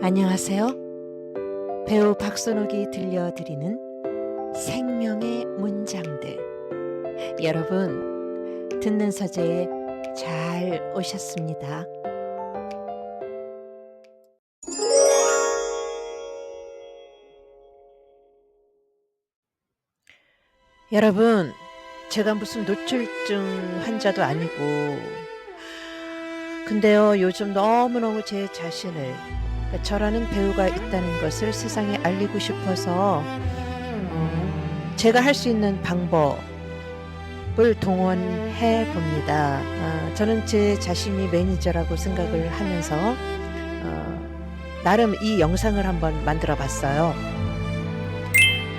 안녕하세요. 배우 박선옥이 들려드리는 생명의 문장들. 여러분, 듣는 서재에 잘 오셨습니다. 여러분, 제가 무슨 노출증 환자도 아니고, 근데요, 요즘 너무너무 제 자신을, 저라는 배우가 있다는 것을 세상에 알리고 싶어서 제가 할 수 있는 방법을 동원해 봅니다. 저는 제 자신이 매니저라고 생각을 하면서 나름 이 영상을 한번 만들어 봤어요.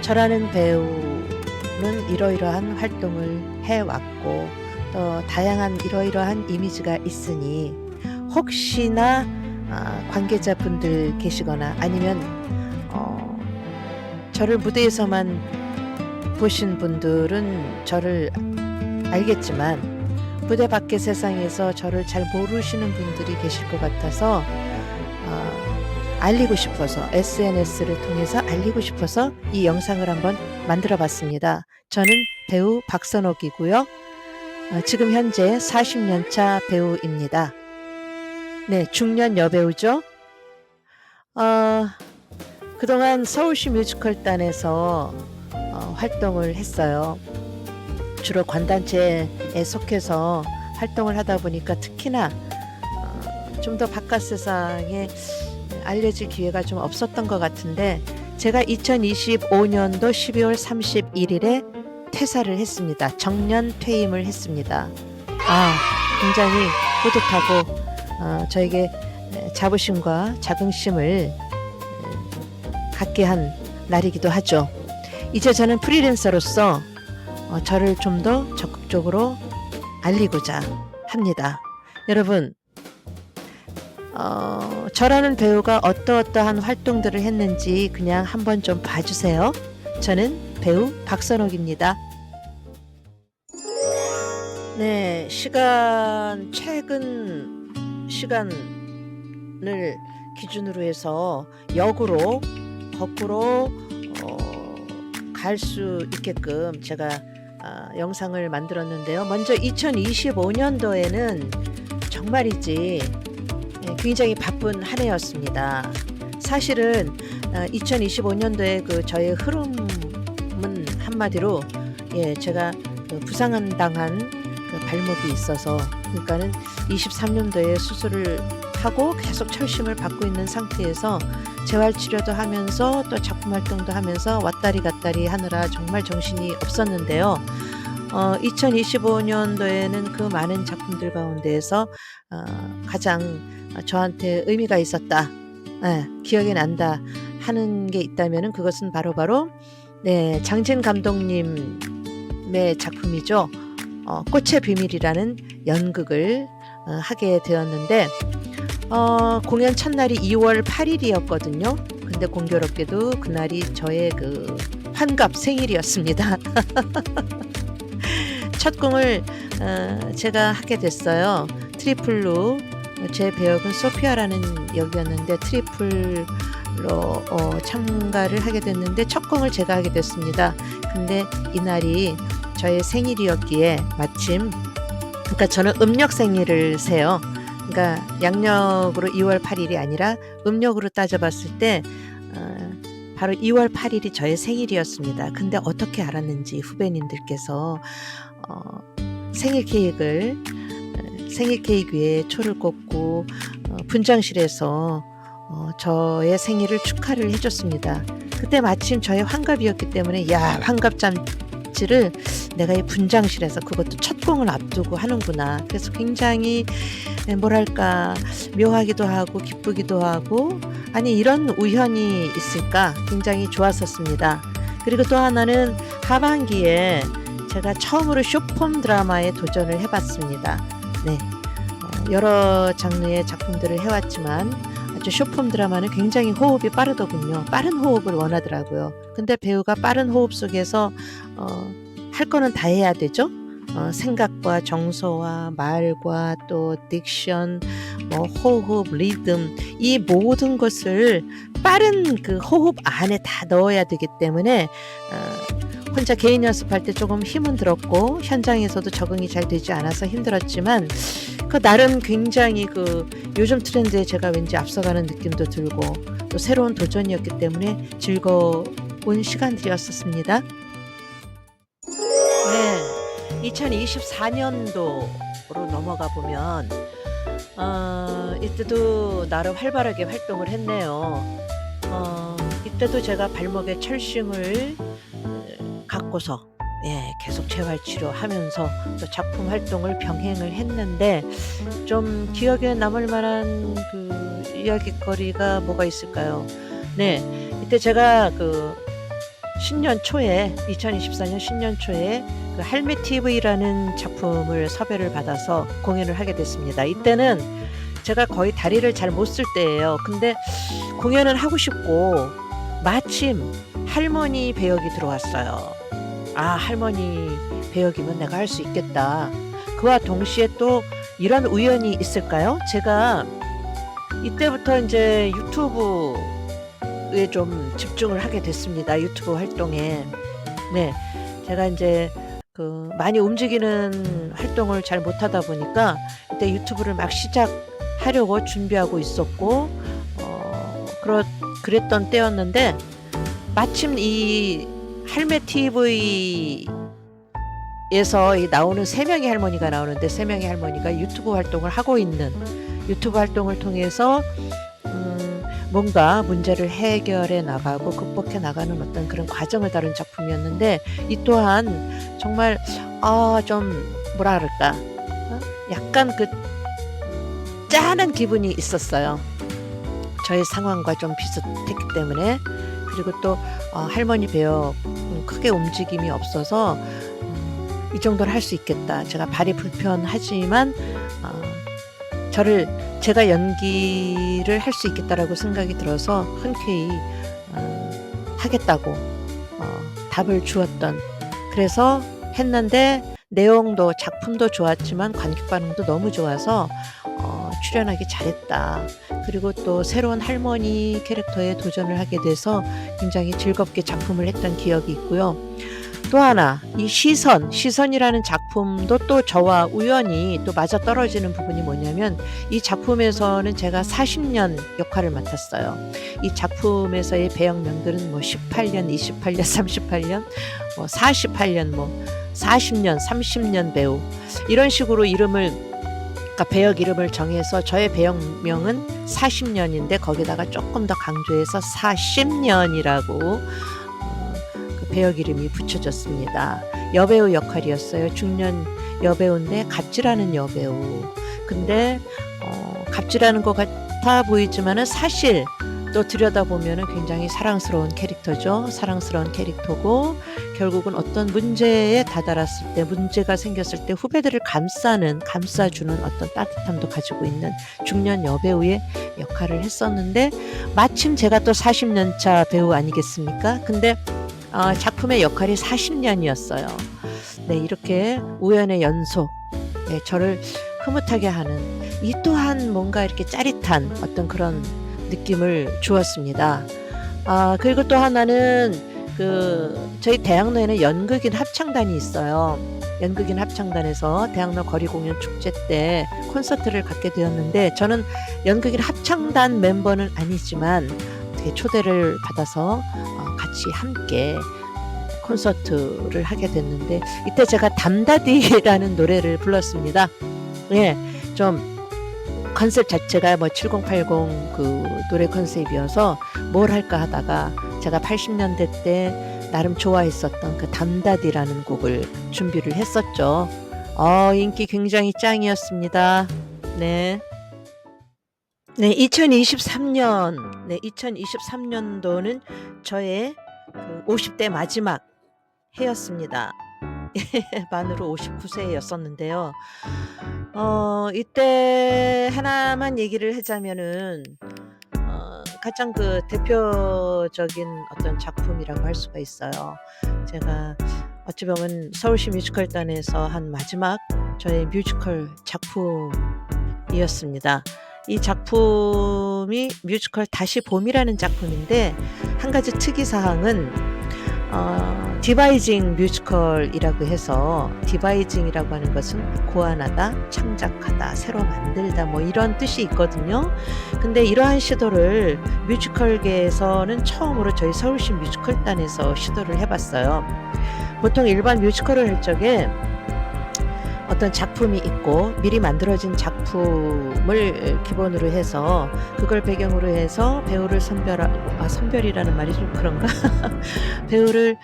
저라는 배우는 이러이러한 활동을 해왔고 또 다양한 이러이러한 이미지가 있으니 혹시나 관계자분들 계시거나 아니면 저를 무대에서만 보신 분들은 저를 알겠지만 무대 밖의 세상에서 저를 잘 모르시는 분들이 계실 것 같아서 알리고 싶어서 SNS를 통해서 알리고 싶어서 이 영상을 한번 만들어 봤습니다. 저는 배우 박선옥이고요. 지금 현재 40년차 배우입니다. 네, 중년 여배우죠. 그동안 서울시 뮤지컬단에서 활동을 했어요. 주로 관단체에 속해서 활동을 하다 보니까 특히나 좀 더 바깥 세상에 알려질 기회가 좀 없었던 것 같은데 제가 2025년도 12월 31일에 퇴사를 했습니다. 정년 퇴임을 했습니다. 굉장히 뿌듯하고 저에게 자부심과 자긍심을 갖게 한 날이기도 하죠. 이제 저는 프리랜서로서 저를 좀 더 적극적으로 알리고자 합니다. 여러분, 저라는 배우가 어떠한 활동들을 했는지 그냥 한번 좀 봐주세요. 저는 배우 박선옥입니다. 네, 최근 시간을 기준으로 해서 역으로 거꾸로 갈 수 있게끔 제가 영상을 만들었는데요. 먼저 2025년도에는 정말이지 굉장히 바쁜 한 해였습니다. 사실은 2025년도에 그 저의 흐름은 한마디로 제가 부상 당한 그 발목이 있어서 그러니까는 23년도에 수술을 하고 계속 철심을 받고 있는 상태에서 재활치료도 하면서 또 작품 활동도 하면서 왔다리 갔다리 하느라 정말 정신이 없었는데요. 2025년도에는 그 많은 작품들 가운데에서 가장 저한테 의미가 있었다, 기억이 난다 하는 게 있다면 그것은 바로 장진 감독님의 작품이죠. 꽃의 비밀이라는 연극을 하게 되었는데 공연 첫날이 2월 8일이었거든요. 근데 공교롭게도 그날이 저의 그 환갑 생일이었습니다. 첫 공을 제가 하게 됐어요. 트리플로 제 배역은 소피아라는 역이었는데 트리플로 참가를 하게 됐는데 첫 공을 제가 하게 됐습니다. 근데 이날이 저의 생일이었기에 마침 그러니까 저는 음력 생일을 세요. 그러니까 양력으로 2월 8일이 아니라 음력으로 따져봤을 때 바로 2월 8일이 저의 생일이었습니다. 근데 어떻게 알았는지 후배님들께서 생일 케이크 위에 초를 꽂고 분장실에서 저의 생일을 축하를 해줬습니다. 그때 마침 저의 환갑이었기 때문에 환갑잔치를 내가 이 분장실에서 그것도 첫 공을 앞두고 하는구나. 그래서 굉장히 뭐랄까 묘하기도 하고 기쁘기도 하고 아니 이런 우연이 있을까 굉장히 좋았었습니다. 그리고 또 하나는 하반기에 제가 처음으로 쇼폼 드라마에 도전을 해봤습니다. 네, 여러 장르의 작품들을 해왔지만 아주 쇼폼 드라마는 굉장히 호흡이 빠르더군요. 빠른 호흡을 원하더라고요. 근데 배우가 빠른 호흡 속에서 할 거는 다 해야 되죠. 생각과 정서와 말과 또 딕션, 뭐 호흡, 리듬 이 모든 것을 빠른 그 호흡 안에 다 넣어야 되기 때문에 혼자 개인 연습할 때 조금 힘은 들었고 현장에서도 적응이 잘 되지 않아서 힘들었지만 그 나름 굉장히 그 요즘 트렌드에 제가 왠지 앞서가는 느낌도 들고 또 새로운 도전이었기 때문에 즐거운 시간들이었었습니다. 네. 2024년도로 넘어가 보면 이때도 나름 활발하게 활동을 했네요. 이때도 제가 발목에 철심을 갖고서 계속 재활 치료하면서 또 작품 활동을 병행을 했는데 좀 기억에 남을 만한 그 이야깃거리가 뭐가 있을까요? 네. 이때 제가 그 신년 초에 2024년 신년 초에 그 할매 TV라는 작품을 섭외를 받아서 공연을 하게 됐습니다. 이때는 제가 거의 다리를 잘 못 쓸 때예요. 근데 공연은 하고 싶고 마침 할머니 배역이 들어왔어요. 할머니 배역이면 내가 할 수 있겠다. 그와 동시에 또 이런 우연이 있을까요? 제가 이때부터 이제 유튜브에 좀 집중을 하게 됐습니다. 유튜브 활동에. 네. 제가 이제 그 많이 움직이는 활동을 잘 못하다 보니까 이때 유튜브를 막 시작하려고 준비하고 있었고 그랬던 때였는데 마침 이 할매 TV에서 나오는 세 명의 할머니가 나오는데 세 명의 할머니가 유튜브 활동을 하고 있는 유튜브 활동을 통해서 뭔가 문제를 해결해 나가고 극복해 나가는 어떤 그런 과정을 다룬 작품이었는데 이 또한 정말 좀 뭐라 그럴까 약간 그 짠한 기분이 있었어요. 저의 상황과 좀 비슷했기 때문에. 그리고 또 할머니 배역 크게 움직임이 없어서 이 정도는 할 수 있겠다. 제가 발이 불편하지만 제가 연기를 할 수 있겠다라고 생각이 들어서 흔쾌히 하겠다고 답을 주었던 그래서 했는데 내용도 작품도 좋았지만 관객 반응도 너무 좋아서 출연하기 잘했다. 그리고 또 새로운 할머니 캐릭터에 도전을 하게 돼서 굉장히 즐겁게 작품을 했던 기억이 있고요. 또 하나 이 시선이라는 작품도 또 저와 우연히 또 맞아떨어지는 부분이 뭐냐면 이 작품에서는 제가 40년 역할을 맡았어요. 이 작품에서의 배역명들은 뭐 18년, 28년, 38년, 뭐 48년, 뭐 40년, 30년 배우 이런 식으로 그러니까 배역 이름을 정해서 저의 배역명은 40년인데 거기다가 조금 더 강조해서 40년이라고 그 배역 이름이 붙여졌습니다. 여배우 역할이었어요. 중년 여배우인데 갑질하는 여배우. 근데 갑질하는 것 같아 보이지만은 사실 또 들여다보면은 굉장히 사랑스러운 캐릭터죠. 사랑스러운 캐릭터고 결국은 어떤 문제에 다다랐을 때 문제가 생겼을 때 후배들을 감싸주는 어떤 따뜻함도 가지고 있는 중년 여배우의 역할을 했었는데 마침 제가 또 40년 차 배우 아니겠습니까? 근데 작품의 역할이 40년이었어요. 네, 이렇게 우연의 연속 저를 흐뭇하게 하는 이 또한 뭔가 이렇게 짜릿한 어떤 그런 느낌을 주었습니다. 그리고 또 하나는 저희 대학로에는 연극인 합창단이 있어요. 연극인 합창단에서 대학로 거리공연 축제 때 콘서트를 갖게 되었는데 저는 연극인 합창단 멤버는 아니지만 어떻게 초대를 받아서 같이 함께 콘서트를 하게 됐는데 이때 제가 담다디라는 노래를 불렀습니다. 좀 컨셉 자체가 뭐 7080 그 노래 컨셉이어서 뭘 할까 하다가 제가 80년대 때 나름 좋아했었던 그 담다디라는 곡을 준비를 했었죠. 인기 굉장히 짱이었습니다. 네. 네, 2023년, 2023년도는 저의 그 50대 마지막 해였습니다. 만으로 59세였었는데요. 이때 하나만 얘기를 하자면은 가장 그 대표적인 어떤 작품이라고 할 수가 있어요. 제가 어찌 보면 서울시 뮤지컬단에서 한 마지막 저의 뮤지컬 작품이었습니다. 이 작품이 뮤지컬 다시 봄이라는 작품인데 한 가지 특이사항은 디바이징 뮤지컬이라고 해서 디바이징이라고 하는 것은 고안하다, 창작하다, 새로 만들다 뭐 이런 뜻이 있거든요. 근데 이러한 시도를 뮤지컬계에서는 처음으로 저희 서울시 뮤지컬단에서 시도를 해봤어요. 보통 일반 뮤지컬을 할 적에 어떤 작품이 있고 미리 만들어진 작품을 기본으로 해서 그걸 배경으로 해서 배우를 선별이라는 말이 좀 그런가? 배우를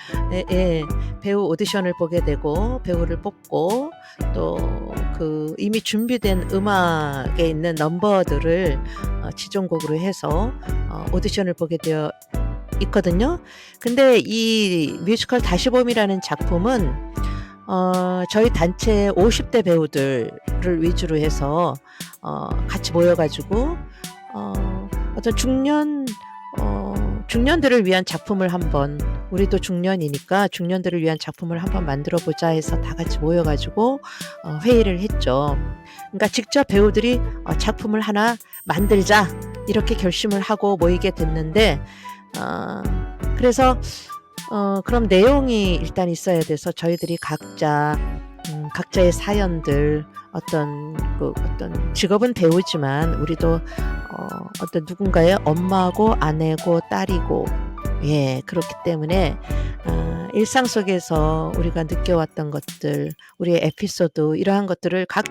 배우 오디션을 보게 되고 배우를 뽑고 또 그 이미 준비된 음악에 있는 넘버들을 지정곡으로 해서 오디션을 보게 되어 있거든요. 근데 이 뮤지컬 다시 봄이라는 작품은 저희 단체 50대 배우들을 위주로 해서 같이 모여가지고 어떤 중년들을 위한 작품을 한번 우리도 중년이니까 중년들을 위한 작품을 한번 만들어 보자 해서 다 같이 모여가지고 회의를 했죠. 그러니까 직접 배우들이 작품을 하나 만들자 이렇게 결심을 하고 모이게 됐는데 그래서 그럼 내용이 일단 있어야 돼서 저희들이 각자의 사연들 어떤 직업은 배우지만 우리도 어떤 누군가의 엄마고 아내고 딸이고 그렇기 때문에 일상 속에서 우리가 느껴왔던 것들, 우리의 에피소드 이러한 것들을 각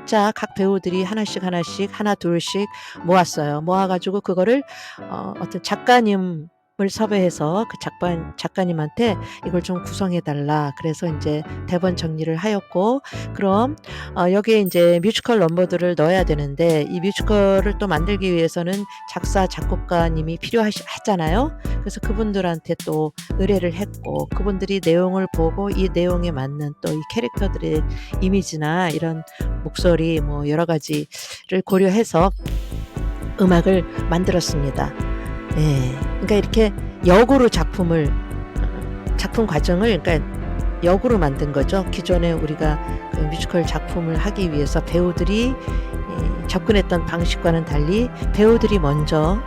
배우들이 하나씩 하나 둘씩 모았어요. 모아가지고 그거를 어떤 작가님을 섭외해서 그 작가님한테 이걸 좀 구성해달라. 그래서 이제 대본 정리를 하였고, 그럼 여기에 이제 뮤지컬 넘버들을 넣어야 되는데 이 뮤지컬을 또 만들기 위해서는 작사 작곡가님이 필요하잖아요. 그래서 그분들한테 또 의뢰를 했고 그분들이 내용을 보고 이 내용에 맞는 또 이 캐릭터들의 이미지나 이런 목소리 뭐 여러 가지를 고려해서 음악을 만들었습니다. 그러니까 이렇게 역으로 작품 과정을 그러니까 역으로 만든 거죠. 기존에 우리가 그 뮤지컬 작품을 하기 위해서 배우들이 접근했던 방식과는 달리 배우들이 먼저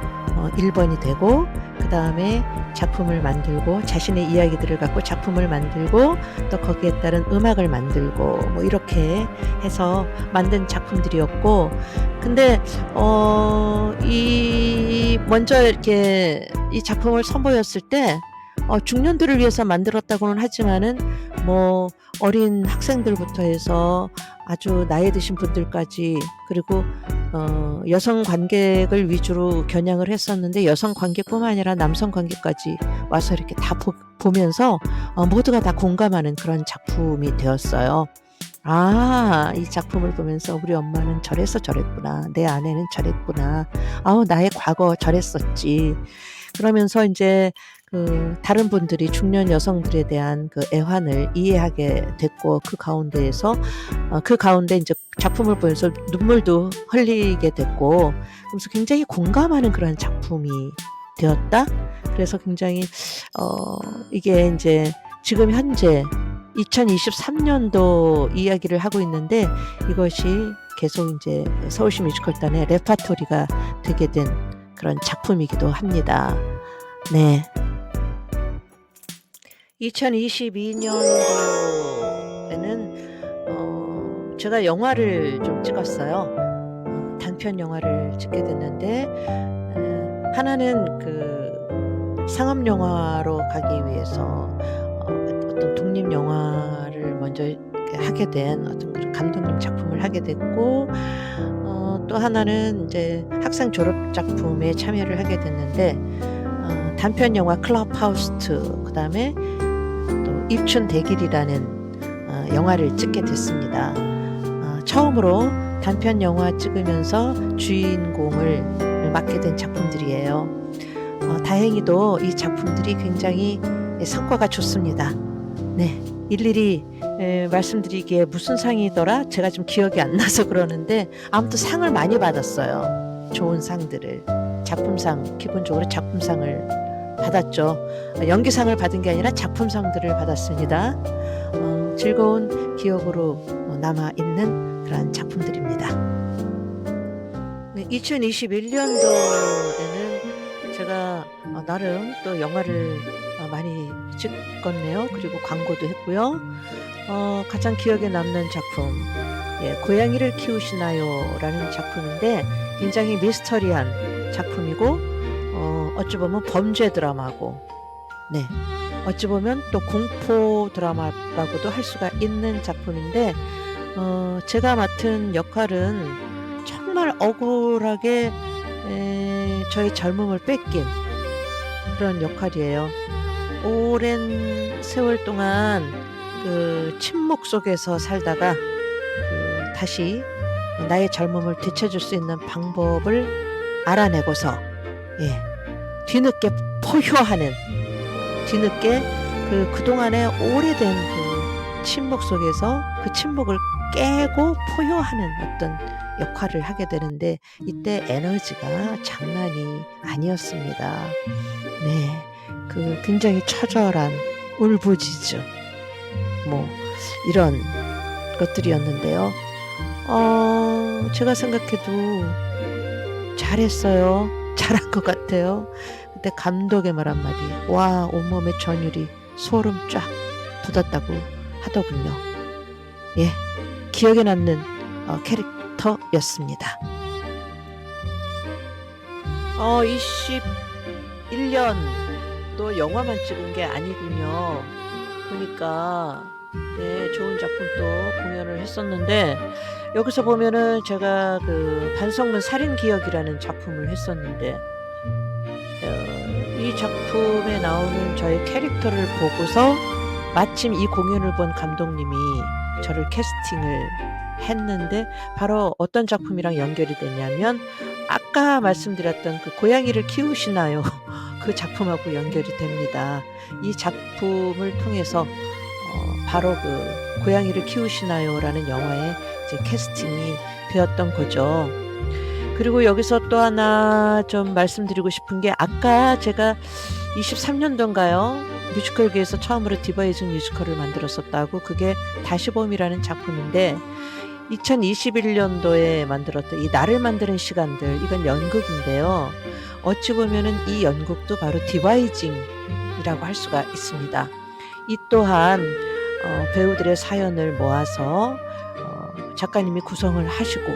1번이 되고 그 다음에 작품을 만들고 자신의 이야기들을 갖고 작품을 만들고 또 거기에 따른 음악을 만들고 뭐 이렇게 해서 만든 작품들이었고 근데 먼저 이렇게 이 작품을 선보였을 때 중년들을 위해서 만들었다고는 하지만은 뭐 어린 학생들부터 해서 아주 나이 드신 분들까지 그리고 여성 관객을 위주로 겨냥을 했었는데 여성 관객뿐만 아니라 남성 관객까지 와서 이렇게 다 보면서 모두가 다 공감하는 그런 작품이 되었어요. 이 작품을 보면서 우리 엄마는 저래서 저랬구나. 내 아내는 저랬구나. 나의 과거 저랬었지. 그러면서 이제 다른 분들이 중년 여성들에 대한 그 애환을 이해하게 됐고 그 가운데 이제 작품을 보면서 눈물도 흘리게 됐고 그래서 굉장히 공감하는 그런 작품이 되었다. 그래서 굉장히 이게 이제 지금 현재 2023년도 이야기를 하고 있는데 이것이 계속 이제 서울시 뮤지컬단의 레파토리가 되게 된 그런 작품이기도 합니다. 네. 2022년도에는 제가 영화를 좀 찍었어요. 단편 영화를 찍게 됐는데 하나는 그 상업 영화로 가기 위해서 어떤 독립 영화를 먼저 하게 된 어떤 감독님 작품을 하게 됐고 또 하나는 이제 학생 졸업 작품에 참여를 하게 됐는데 단편 영화 클럽하우스 그 다음에 또 입춘 대길이라는 영화를 찍게 됐습니다. 처음으로 단편 영화 찍으면서 주인공을 맡게 된 작품들이에요. 다행히도 이 작품들이 굉장히 성과가 좋습니다. 네, 일일이 말씀드리기에 무슨 상이더라? 제가 좀 기억이 안 나서 그러는데 아무튼 상을 많이 받았어요. 좋은 상들을. 작품상, 기본적으로 작품상을 받았죠. 연기상을 받은 게 아니라 작품상들을 받았습니다. 즐거운 기억으로 남아있는 그런 작품들입니다. 2021년도에는 제가 나름 또 영화를 많이 찍었네요. 그리고 광고도 했고요. 가장 기억에 남는 작품, 고양이를 키우시나요? 라는 작품인데 굉장히 미스터리한 작품이고, 어찌 보면 범죄 드라마고, 네, 어찌 보면 또 공포 드라마라고도 할 수가 있는 작품인데, 제가 맡은 역할은 정말 억울하게 저의 젊음을 뺏긴 그런 역할이에요. 오랜 세월 동안 그 침묵 속에서 살다가 다시 나의 젊음을 되찾을 수 있는 방법을 알아내고서 뒤늦게 포효하는, 뒤늦게 그동안의 오래된 그 침묵 속에서 그 침묵을 깨고 포효하는 어떤 역할을 하게 되는데, 이때 에너지가 장난이 아니었습니다. 네, 굉장히 처절한 울부짖음, 이런 것들이었는데요. 제가 생각해도 잘했어요. 잘한 것 같아요. 그때 감독의 말 한마디, 와, 온몸에 전율이 소름 쫙 돋았다고 하더군요. 기억에 남는 캐릭터였습니다. 21년 또 영화만 찍은 게 아니군요. 그러니까 좋은 작품 또 공연을 했었는데, 여기서 보면은 제가 반성문 살인기억이라는 작품을 했었는데, 이 작품에 나오는 저의 캐릭터를 보고서 마침 이 공연을 본 감독님이 저를 캐스팅을 했는데, 바로 어떤 작품이랑 연결이 되냐면 아까 말씀드렸던 그 고양이를 키우시나요? 그 작품하고 연결이 됩니다. 이 작품을 통해서 바로 고양이를 키우시나요? 라는 영화에 이제 캐스팅이 되었던 거죠. 그리고 여기서 또 하나 좀 말씀드리고 싶은 게, 아까 제가 23년도인가요? 뮤지컬계에서 처음으로 디바이징 뮤지컬을 만들었었다고, 그게 다시 봄이라는 작품인데, 2021년도에 만들었던 이 나를 만드는 시간들, 이건 연극인데요. 어찌 보면은 이 연극도 바로 디바이징이라고 할 수가 있습니다. 이 또한 배우들의 사연을 모아서 작가님이 구성을 하시고,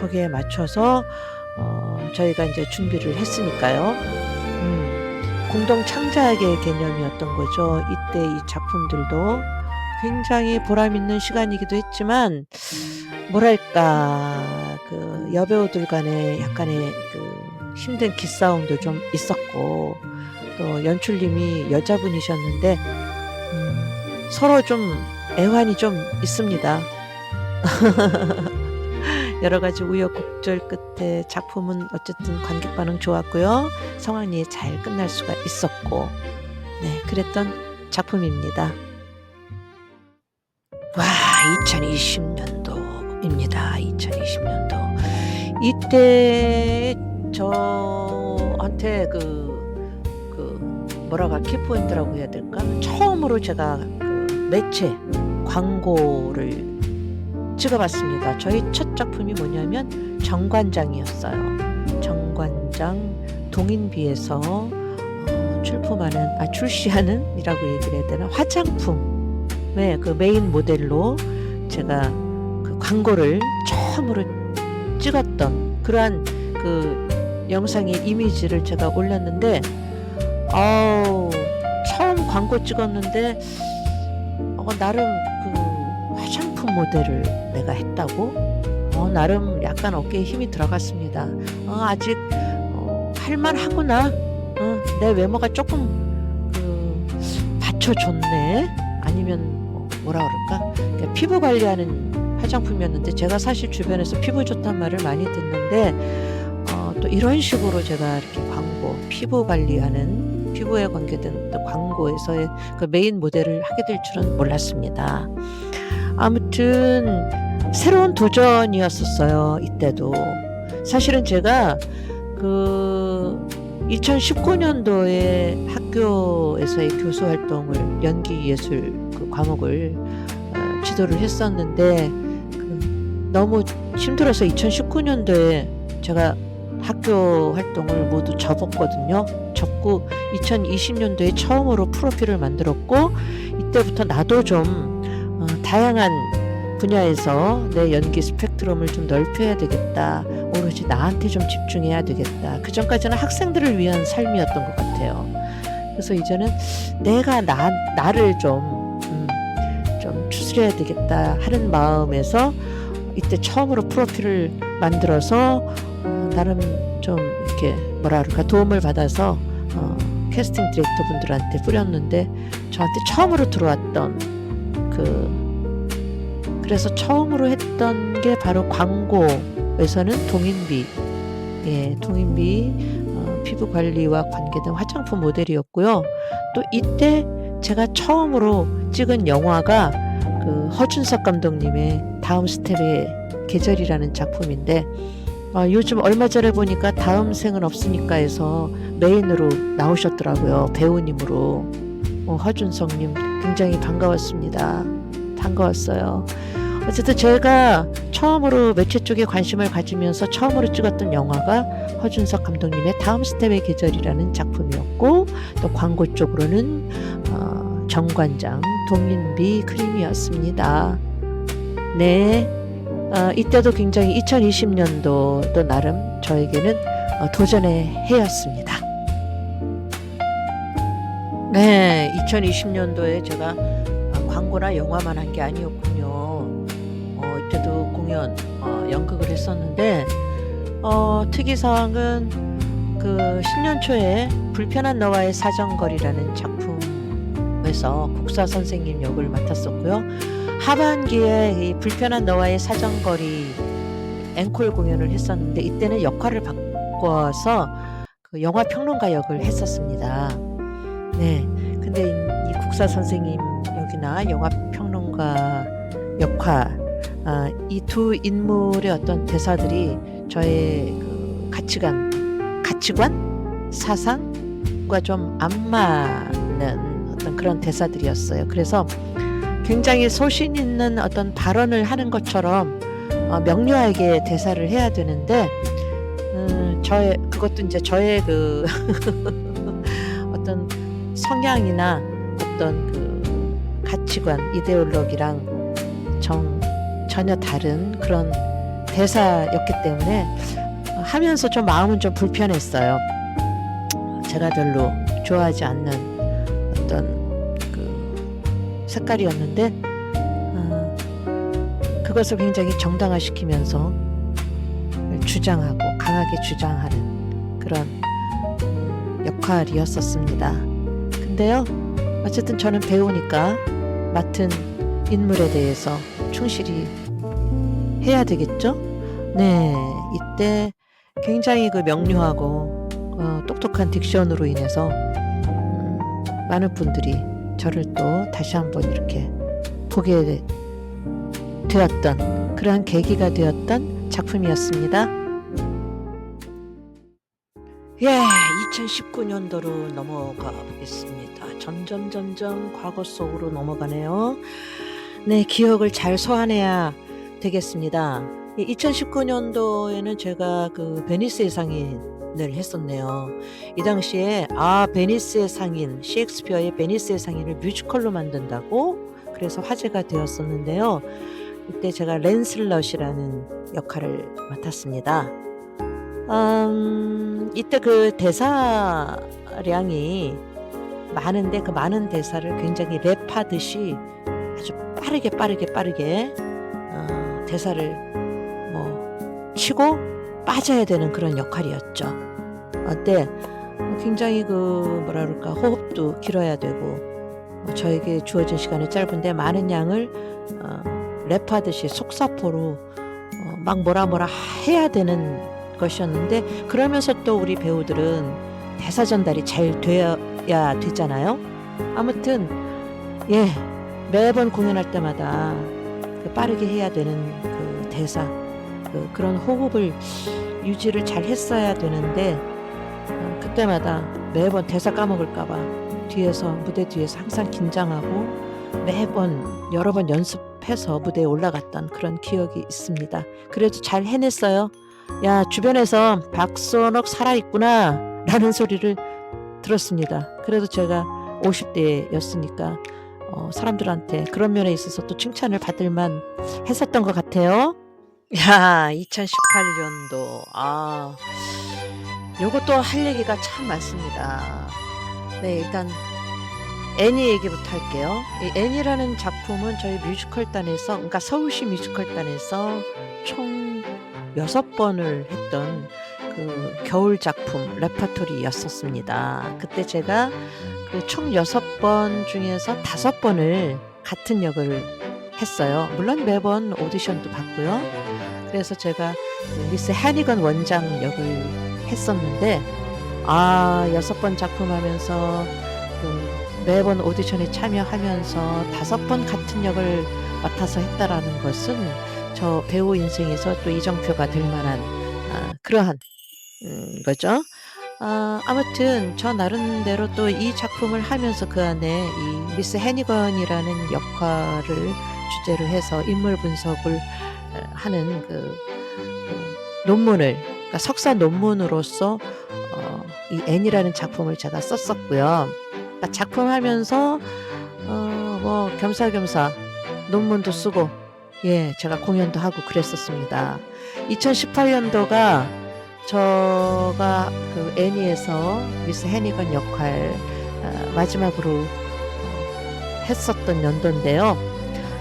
거기에 맞춰서 저희가 이제 준비를 했으니까요. 공동 창작의 개념이었던 거죠. 이때 이 작품들도 굉장히 보람있는 시간이기도 했지만, 뭐랄까, 여배우들 간에 약간의 힘든 기싸움도 좀 있었고, 또 연출님이 여자분이셨는데, 서로 좀 애환이 좀 있습니다. 여러 가지 우여곡절 끝에 작품은 어쨌든 관객 반응 좋았고요. 성황리에 잘 끝날 수가 있었고, 그랬던 작품입니다. 와, 2020년도입니다. 2020년도. 이때 저한테 뭐라고 키포인트라고 해야 될까? 처음으로 제가 매체 광고를 찍어봤습니다. 저희 첫 작품이 뭐냐면 정관장이었어요. 정관장 동인비에서 출시하는 이라고 얘기를 해야 되나? 화장품의 메인 모델로 제가 광고를 처음으로 찍었던 그러한 영상의 이미지를 제가 올렸는데, 처음 광고 찍었는데 나름 화장품 모델을 내가 했다고? 나름 약간 어깨에 힘이 들어갔습니다. 아직 할만하구나. 내 외모가 조금 받쳐줬네. 아니면 뭐라 그럴까? 그러니까 피부 관리하는 화장품이었는데, 제가 사실 주변에서 피부 좋단 말을 많이 듣는데, 또 이런 식으로 제가 이렇게 피부 관리하는, 피부에 관계된 광고에서의 메인 모델을 하게 될 줄은 몰랐습니다. 아무튼 새로운 도전이었었어요. 이때도 사실은 제가 2019년도에 학교에서의 교수 활동을 연기 예술 그 과목을 지도를 했었는데 너무 힘들어서 2019년도에 제가 학교 활동을 모두 접었거든요. 접고 2020년도에 처음으로 프로필을 만들었고 이때부터 나도 좀 다양한 분야에서 내 연기 스펙트럼을 좀 넓혀야 되겠다. 오로지 나한테 좀 집중해야 되겠다. 그 전까지는 학생들을 위한 삶이었던 것 같아요. 그래서 이제는 내가 나를 좀 추스려야 되겠다 하는 마음에서 이때 처음으로 프로필을 만들어서 나름 좀 이렇게 뭐라 그럴까 도움을 받아서 캐스팅 디렉터 분들한테 뿌렸는데 저한테 처음으로 들어왔던 그래서 처음으로 했던 게 바로 광고에서는 동인비, 동인비 피부 관리와 관계된 화장품 모델이었고요. 또 이때 제가 처음으로 찍은 영화가 그 허준석 감독님의 다음 스텝의 계절이라는 작품인데 요즘 얼마 전에 보니까 다음 생은 없으니까 해서 메인으로 나오셨더라고요. 배우님으로. 허준석님 굉장히 반가웠습니다. 반가웠어요. 어쨌든 제가 처음으로 매체 쪽에 관심을 가지면서 처음으로 찍었던 영화가 허준석 감독님의 다음 스텝의 계절이라는 작품이었고 또 광고 쪽으로는 정관장 동인비 크림이었습니다. 네, 이때도 굉장히 2020년도도 나름 저에게는 도전의 해였습니다. 네, 2020년도에 제가 광고나 영화만 한 게 아니었군요. 이때도 공연, 연극을 했었는데 특이사항은 그 신년 초에 불편한 너와의 사정거리라는 작품에서 국사 선생님 역을 맡았었고요. 하반기에 이 불편한 너와의 사정거리 앵콜 공연을 했었는데 이때는 역할을 바꿔서 그 영화 평론가 역을 했었습니다. 네, 근데 이 국사 선생님 역이나 영화 평론가 역할 이 두 인물의 어떤 대사들이 저의 그 가치관, 사상과 좀 안 맞는 어떤 그런 대사들이었어요. 그래서 굉장히 소신 있는 어떤 발언을 하는 것처럼 명료하게 대사를 해야 되는데 그것도 이제 저의 그 어떤 성향이나 어떤 그 가치관, 이데올로기랑 전혀 다른 그런 대사였기 때문에 하면서 좀 마음은 좀 불편했어요. 제가 별로 좋아하지 않는 어떤 그 색깔이었는데 그것을 굉장히 정당화시키면서 주장하고 강하게 주장하는 그런 역할이었었습니다. 근데요, 어쨌든 저는 배우니까 맡은 인물에 대해서 충실히 해야 되겠죠? 네, 이때 굉장히 그 명료하고 똑똑한 딕션으로 인해서 많은 분들이 저를 또 다시 한번 이렇게 보게 되었던 그러한 계기가 되었던 작품이었습니다. 예, 2019년도로 넘어가 보겠습니다. 점점 과거 속으로 넘어가네요. 네, 기억을 잘 소환해야 되겠습니다. 2019년도에는 제가 그 베니스의 상인을 했었네요. 이 당시에 베니스의 상인, 셰익스피어의 베니스의 상인을 뮤지컬로 만든다고 그래서 화제가 되었었는데요. 이때 제가 랜슬럿이라는 역할을 맡았습니다. 이때 그 대사량이 많은데 그 많은 대사를 굉장히 랩하듯이 아주 빠르게 대사를 치고 빠져야 되는 그런 역할이었죠. 그때 굉장히 그 뭐라 그럴까 호흡도 길어야 되고 저에게 주어진 시간이 짧은데 많은 양을 랩하듯이 속사포로 막 뭐라 해야 되는 것이었는데 그러면서 또 우리 배우들은 대사 전달이 잘 돼야 되잖아요. 아무튼 매번 공연할 때마다 그 빠르게 해야 되는 그 대사 그런 호흡을 유지를 잘 했어야 되는데 그때마다 매번 대사 까먹을까 봐 뒤에서 무대 뒤에서 항상 긴장하고 매번 여러 번 연습해서 무대에 올라갔던 그런 기억이 있습니다. 그래도 잘 해냈어요. "야 주변에서 박선옥 살아있구나." 라는 소리를 들었습니다. 그래도 제가 50 대였으니까 사람들한테 그런 면에 있어서 또 칭찬을 받을 만했었던 것 같아요. 야 2018 년도 요것도 할 얘기가 참 많습니다. 네 일단 애니 얘기부터 할게요. 이 애니라는 작품은 저희 뮤지컬단에서 그러니까 서울시 뮤지컬단에서 총 6번을 했던 그 겨울 작품 레퍼토리였었습니다. 그때 제가 그 총 6번 중에서 5번을 같은 역을 했어요. 물론 매번 오디션도 봤고요. 그래서 제가 그 미스 해니건 원장 역을 했었는데 6번 작품하면서 그 매번 오디션에 참여하면서 5번 같은 역을 맡아서 했다라는 것은 저 배우 인생에서 또 이정표가 될 만한 그러한 거죠. 아무튼 저 나름대로 또 이 작품을 하면서 그 안에 이 미스 해니건이라는 역할을 주제로 해서 인물 분석을 하는 논문을 그러니까 석사 논문으로서 이 애니라는 작품을 제가 썼었고요. 그러니까 작품하면서 뭐 겸사겸사 논문도 쓰고 제가 공연도 하고 그랬었습니다. 2018 년도가 제가 그 애니에서 미스 해니건 역할 마지막으로 했었던 연도인데요.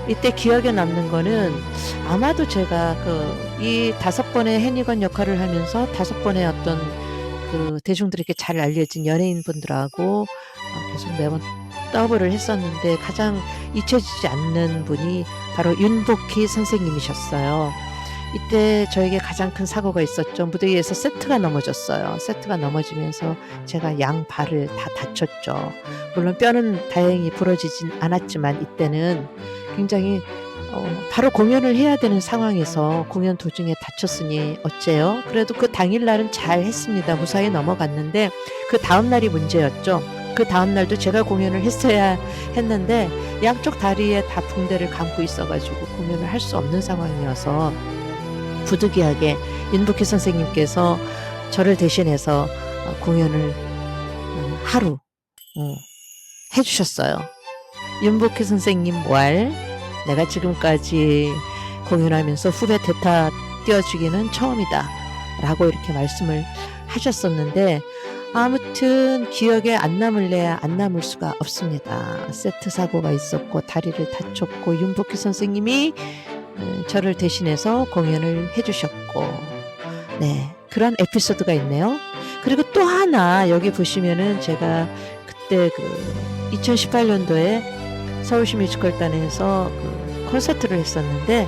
이때 기억에 남는 거는 아마도 제가 이 5번의 해니건 역할을 하면서 5번의 어떤 그 대중들에게 잘 알려진 연예인분들하고 계속 매번 더블을 했었는데 가장 잊혀지지 않는 분이 바로 윤복희 선생님이셨어요. 이때 저에게 가장 큰 사고가 있었죠. 무대 위에서 세트가 넘어졌어요. 세트가 넘어지면서 제가 양발을 다 다쳤죠. 물론 뼈는 다행히 부러지진 않았지만 이때는 굉장히 바로 공연을 해야 되는 상황에서 공연 도중에 다쳤으니 어째요? 그래도 그 당일날은 잘 했습니다. 무사히 넘어갔는데 그 다음날이 문제였죠. 그 다음날도 제가 공연을 했어야 했는데 양쪽 다리에 다 붕대를 감고 있어가지고 공연을 할 수 없는 상황이어서 부득이하게 윤복희 선생님께서 저를 대신해서 공연을 하루 해주셨어요. 윤복희 선생님 왈 내가 지금까지 공연하면서 후배 대타 띄워주기는 처음이다 라고 이렇게 말씀을 하셨었는데 아무튼 기억에 안 남을래야 안 남을 수가 없습니다. 세트 사고가 있었고 다리를 다쳤고 윤복희 선생님이 저를 대신해서 공연을 해주셨고 그런 에피소드가 있네요. 그리고 또 하나 여기 보시면은 제가 그때 2018년도에 서울시 뮤지컬단에서 콘서트를 했었는데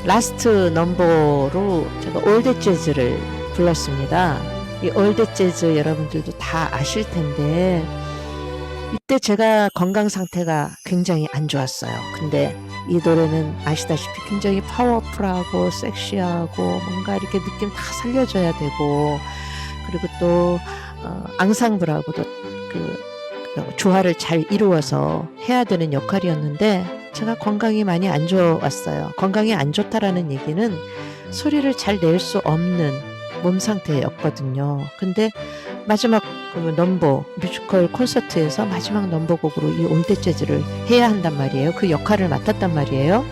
라스트 넘버로 제가 올드 재즈를 불렀습니다. 이 올드 재즈 여러분들도 다 아실 텐데 이때 제가 건강 상태가 굉장히 안 좋았어요. 근데 이 노래는 아시다시피 굉장히 파워풀하고 섹시하고 뭔가 이렇게 느낌 다 살려줘야 되고 그리고 또 앙상블하고도 조화를 잘 이루어서 해야 되는 역할이었는데 제가 건강이 많이 안 좋았어요. 건강이 안 좋다라는 얘기는 소리를 잘 낼 수 없는 몸 상태였거든요. 근데 마지막 넘버 뮤지컬 콘서트에서 마지막 넘버곡으로 이 올드 재즈를 해야 한단 말이에요. 그 역할을 맡았단 말이에요.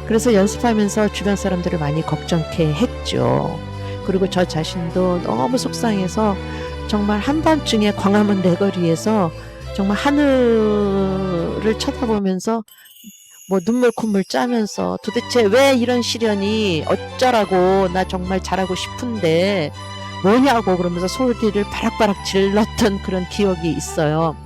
그래서 연습하면서 주변 사람들을 많이 걱정케 했죠. 그리고 저 자신도 너무 속상해서 정말 한밤중에 광화문 내거리에서 정말 하늘을 쳐다보면서 뭐 눈물 콧물 짜면서 도대체 왜 이런 시련이 어쩌라고 나 정말 잘하고 싶은데 뭐냐고 그러면서 소리를 바락바락 질렀던 그런 기억이 있어요.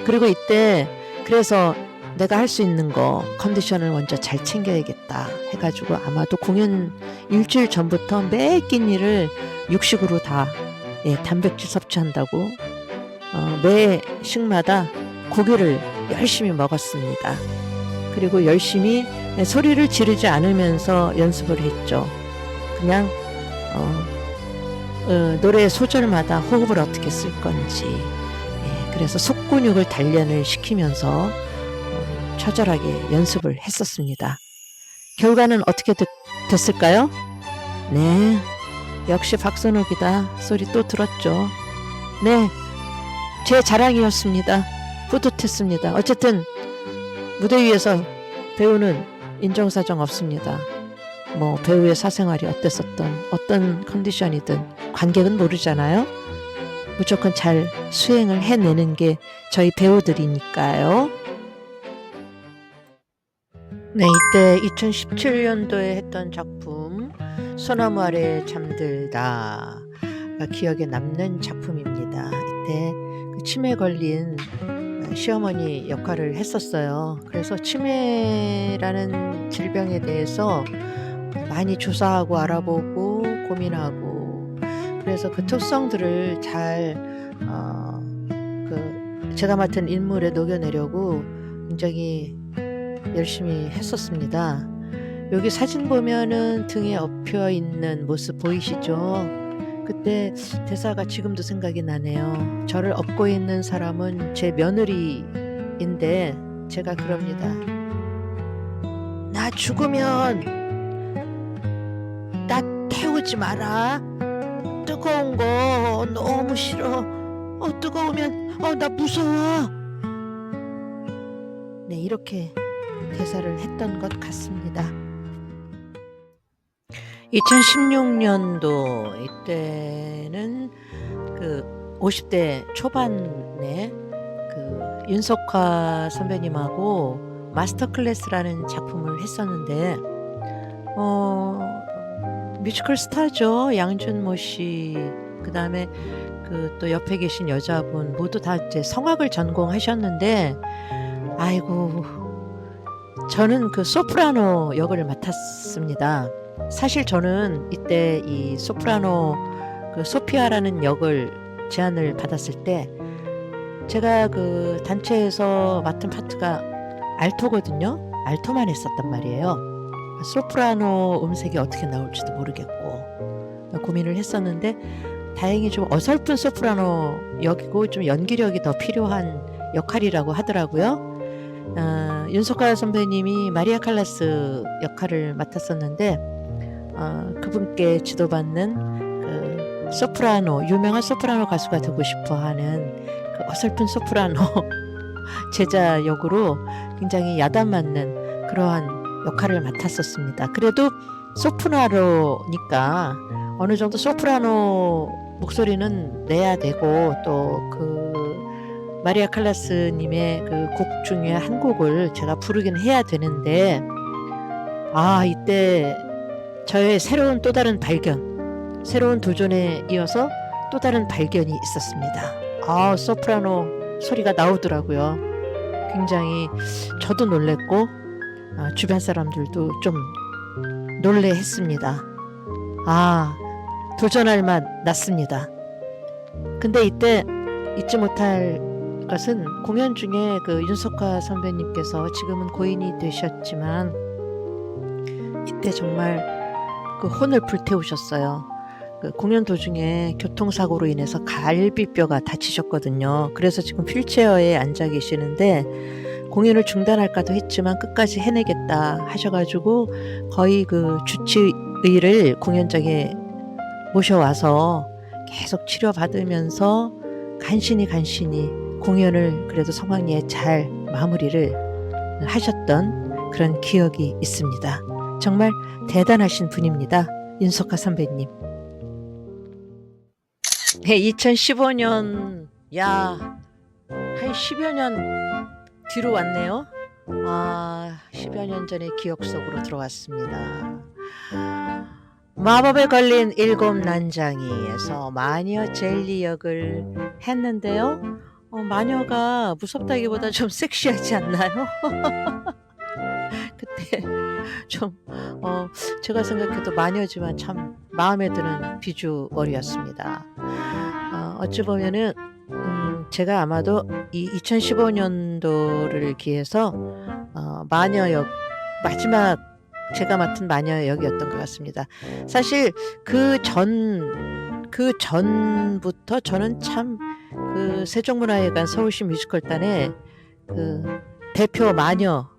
그리고 이때 그래서 내가 할 수 있는 거 컨디션을 먼저 잘 챙겨야겠다 해가지고 아마도 공연 일주일 전부터 매 끼니를 육식으로 다 단백질 섭취한다고 매 식마다 고기를 열심히 먹었습니다. 그리고 열심히 소리를 지르지 않으면서 연습을 했죠. 그냥 노래 소절마다 호흡을 어떻게 쓸 건지, 그래서 속근육을 단련을 시키면서 처절하게 연습을 했었습니다. 결과는 어떻게 됐을까요? 네, 역시 박선옥이다 소리 또 들었죠. 네, 제 자랑이었습니다. 뿌듯했습니다. 어쨌든 무대 위에서 배우는 인정사정 없습니다. 뭐 배우의 사생활이 어땠었던 어떤 컨디션이든 관객은 모르잖아요. 무조건 잘 수행을 해내는 게 저희 배우들이니까요. 네, 이때 2017년도에 했던 작품 소나무 아래 잠들다가 기억에 남는 작품입니다. 이때 그 치매 걸린 시어머니 역할을 했었어요. 그래서 치매라는 질병에 대해서 많이 조사하고 알아보고 고민하고, 그래서 그 특성들을 잘 제가 맡은 인물에 녹여내려고 굉장히 열심히 했었습니다. 여기 사진 보면은 등에 엎여 있는 모습 보이시죠? 그때 대사가 지금도 생각이 나네요. 저를 업고 있는 사람은 제 며느리인데 제가 그럽니다. 나 죽으면 나 태우지 마라. 뜨거운 거 너무 싫어. 뜨거우면 나 무서워. 네, 이렇게 대사를 했던 것 같습니다. 2016년도 이때는 그 50대 초반에 그 윤석화 선배님하고 마스터 클래스라는 작품을 했었는데 뮤지컬 스타죠. 양준모 씨, 그다음에 그 또 옆에 계신 여자분 모두 다 이제 성악을 전공하셨는데, 아이고, 저는 그 소프라노 역을 맡았습니다. 사실 저는 이때 이 소프라노 그 소피아라는 역을 제안을 받았을 때 제가 그 단체에서 맡은 파트가 알토거든요. 알토만 했었단 말이에요. 소프라노 음색이 어떻게 나올지도 모르겠고 고민을 했었는데, 다행히 좀 어설픈 소프라노 역이고 좀 연기력이 더 필요한 역할이라고 하더라고요. 윤석화 선배님이 마리아 칼라스 역할을 맡았었는데, 그분께 지도받는 그 소프라노, 유명한 소프라노 가수가 되고 싶어하는 그 어설픈 소프라노 제자 역으로 굉장히 야단 맞는 그러한 역할을 맡았었습니다. 그래도 소프라노니까 어느 정도 소프라노 목소리는 내야 되고, 또 그 마리아 칼라스님의 그 곡 중에 한 곡을 제가 부르긴 해야 되는데, 이때 저의 새로운 또 다른 발견, 새로운 도전에 이어서 또 다른 발견이 있었습니다. 소프라노 소리가 나오더라고요. 굉장히 저도 놀랬고 주변 사람들도 좀 놀래했습니다. 도전할 맛 났습니다. 근데 이때 잊지 못할 것은 공연 중에 그 윤석화 선배님께서 지금은 고인이 되셨지만 이때 정말 그 혼을 불태우셨어요. 그 공연 도중에 교통사고로 인해서 갈비뼈가 다치셨거든요. 그래서 지금 휠체어에 앉아 계시는데, 공연을 중단할까도 했지만 끝까지 해내겠다 하셔가지고 거의 그 주치의를 공연장에 모셔와서 계속 치료받으면서 간신히 공연을 그래도 성황리에 잘 마무리를 하셨던 그런 기억이 있습니다. 정말 대단하신 분입니다. 윤석화 선배님. 네, 2015년, 한 10여 년 뒤로 왔네요. 10여 년 전의 기억 속으로 들어왔습니다. 마법에 걸린 일곱 난장이에서 마녀 젤리 역을 했는데요. 마녀가 무섭다기보다 좀 섹시하지 않나요? 그때 좀 제가 생각해도 마녀지만 참 마음에 드는 비주얼이었습니다. 어찌 보면은 제가 아마도 이 2015년도를 기해서 마녀 역 마지막 제가 맡은 마녀 역이었던 것 같습니다. 사실 그 전 그 전부터 저는 참 그 세종문화회관 서울시 뮤지컬단의 그 대표 마녀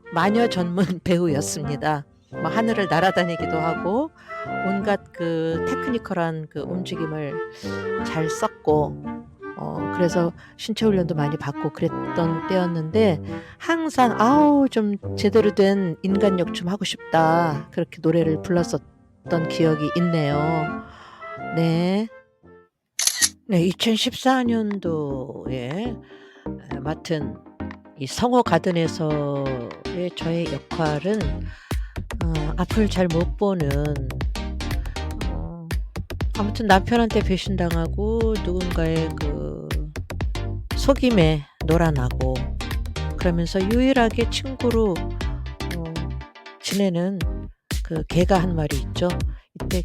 전문 배우였습니다. 뭐 하늘을 날아다니기도 하고 온갖 그 테크니컬한 그 움직임을 잘 썼고 그래서 신체 훈련도 많이 받고 그랬던 때였는데 항상 아우 좀 제대로 된 인간역 좀 하고 싶다. 그렇게 노래를 불렀었던 기억이 있네요. 네. 네, 2014년도에 맡은 이 성호 가든에서의 저의 역할은 앞을 잘 못 보는 아무튼 남편한테 배신당하고 누군가의 그 속임에 놀아나고 그러면서 유일하게 친구로 지내는 그 개가 한 마리 있죠. 이때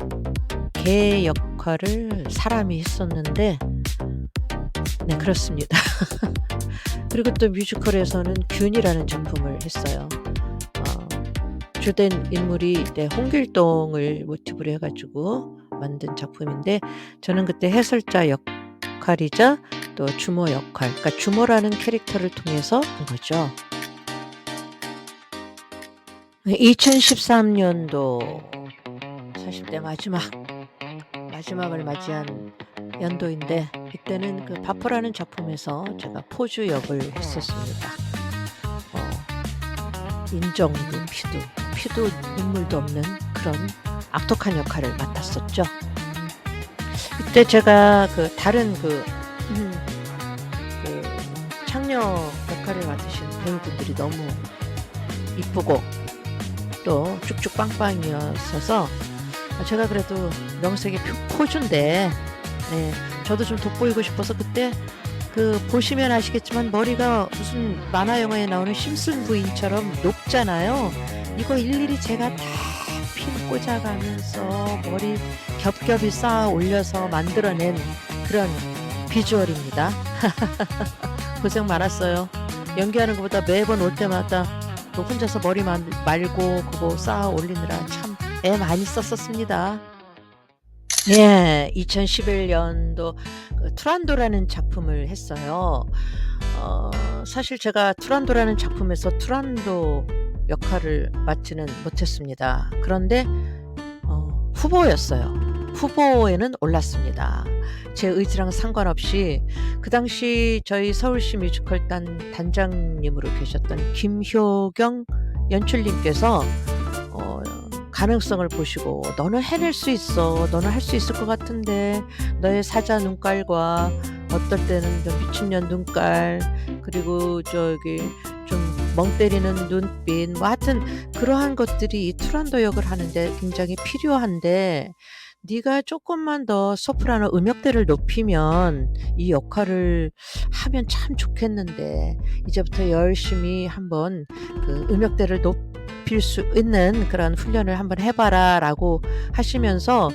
개 역할을 사람이 했었는데 네 그렇습니다. 그리고 또 뮤지컬에서는 균이라는 작품을 했어요. 주된 인물이 이때 홍길동을 모티브로 해 가지고 만든 작품인데 저는 그때 해설자 역할이자 또 주모 역할, 그러니까 주모라는 캐릭터를 통해서 한 거죠. 2013년도 40대 마지막을 맞이한 연도인데 이때는 그 바포라는 작품에서 제가 포주 역을 했었습니다. 인정도 피도 눈물도 없는 그런 악독한 역할을 맡았었죠. 이때 제가 그 다른 그 창녀 역할을 맡으신 배우분들이 너무 이쁘고 또 쭉쭉 빵빵이었어서 제가 그래도 명색이 포주인데 네, 저도 좀 돋보이고 싶어서 그때 그 보시면 아시겠지만 머리가 무슨 만화 영화에 나오는 심슨 부인처럼 높잖아요. 이거 일일이 제가 다 핀 꽂아가면서 머리 겹겹이 쌓아 올려서 만들어낸 그런 비주얼입니다. 고생 많았어요. 연기하는 것보다 매번 올 때마다 그 혼자서 머리 말고 그거 쌓아 올리느라 참 애 많이 썼었습니다. 예, 2011년도 그 투란도라는 작품을 했어요. 사실 제가 투란도라는 작품에서 투란도 역할을 맡지는 못했습니다. 그런데 후보였어요. 후보에는 올랐습니다. 제 의지랑 상관없이 그 당시 저희 서울시 뮤지컬단 단장님으로 계셨던 김효경 연출님께서 가능성을 보시고 너는 해낼 수 있어. 너는 할 수 있을 것 같은데 너의 사자 눈깔과 어떨 때는 좀 미친년 눈깔 그리고 저기 좀 멍 때리는 눈빛 뭐 하여튼 그러한 것들이 이 투란도 역을 하는데 굉장히 필요한데 네가 조금만 더 소프라노 음역대를 높이면 이 역할을 하면 참 좋겠는데 이제부터 열심히 한번 그 음역대를 높일 수 있는 그런 훈련을 한번 해봐라 라고 하시면서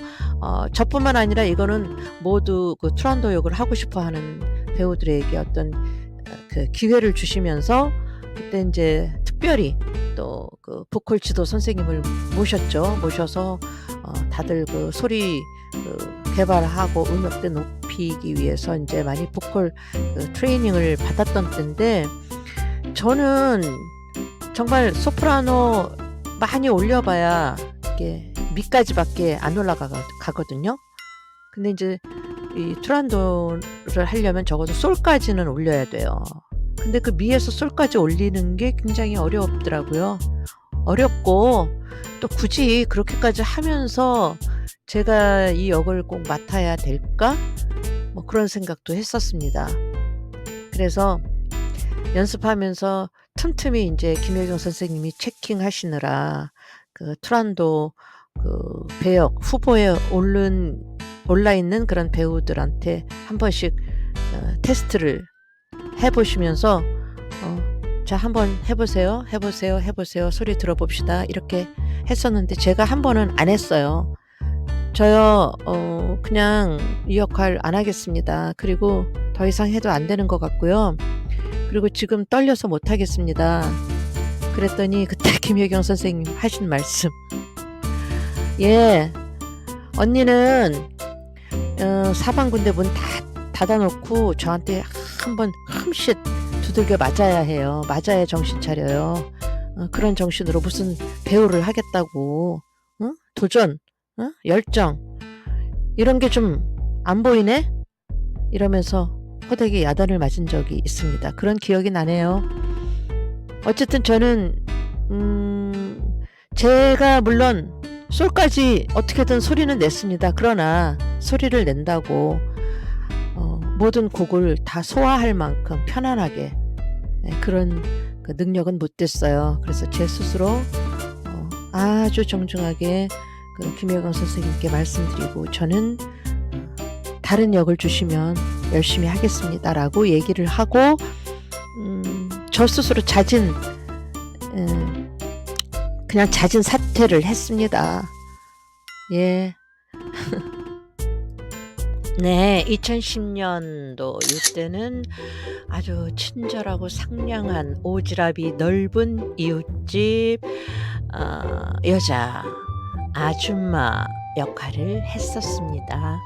저뿐만 아니라 이거는 모두 그 투란도 역을 하고 싶어 하는 배우들에게 어떤 그 기회를 주시면서 그때 이제 특별히 또 그 보컬 지도 선생님을 모셔서 다들 그 소리 개발하고 음역대 높이기 위해서 이제 많이 보컬 트레이닝을 받았던 때인데 저는 정말 소프라노 많이 올려봐야 이게 미까지밖에 안 올라가거든요. 근데 이제 이 투란도를 하려면 적어도 솔까지는 올려야 돼요. 근데 그 미에서 솔까지 올리는 게 굉장히 어렵더라고요. 어렵고 또 굳이 그렇게까지 하면서 제가 이 역을 꼭 맡아야 될까? 뭐 그런 생각도 했었습니다. 그래서 연습하면서 틈틈이 이제 김효경 선생님이 체킹하시느라 그 투란도 그 배역 후보에 올라 있는 그런 배우들한테 한 번씩 테스트를 해보시면서 자 한번 해보세요 소리 들어봅시다 이렇게 했었는데 제가 한 번은 안 했어요. 저요 그냥 이 역할 안 하겠습니다. 그리고 더 이상 해도 안 되는 것 같고요. 그리고 지금 떨려서 못 하겠습니다. 그랬더니 그때 김효경 선생님 하신 말씀 예 언니는 사방군데 문 다 닫아 놓고 저한테 한번 흠칫 두들겨 맞아야 해요. 맞아야 정신 차려요. 그런 정신으로 무슨 배우를 하겠다고. 응? 도전, 응? 열정 이런 게 좀 안 보이네? 이러면서 호되게 야단을 맞은 적이 있습니다. 그런 기억이 나네요. 어쨌든 저는 제가 물론 솔까지 어떻게든 소리는 냈습니다. 그러나 소리를 낸다고 모든 곡을 다 소화할 만큼 편안하게 그런 그 능력은 못 됐어요. 그래서 제 스스로 아주 정중하게 그 김혜경 선생님께 말씀드리고 저는 다른 역을 주시면 열심히 하겠습니다라고 얘기를 하고 저 스스로 그냥 잦은 사퇴를 했습니다. 예. 네, 2010년도 이때는 아주 친절하고 상냥한 오지랖이 넓은 이웃집 여자 아줌마 역할을 했었습니다.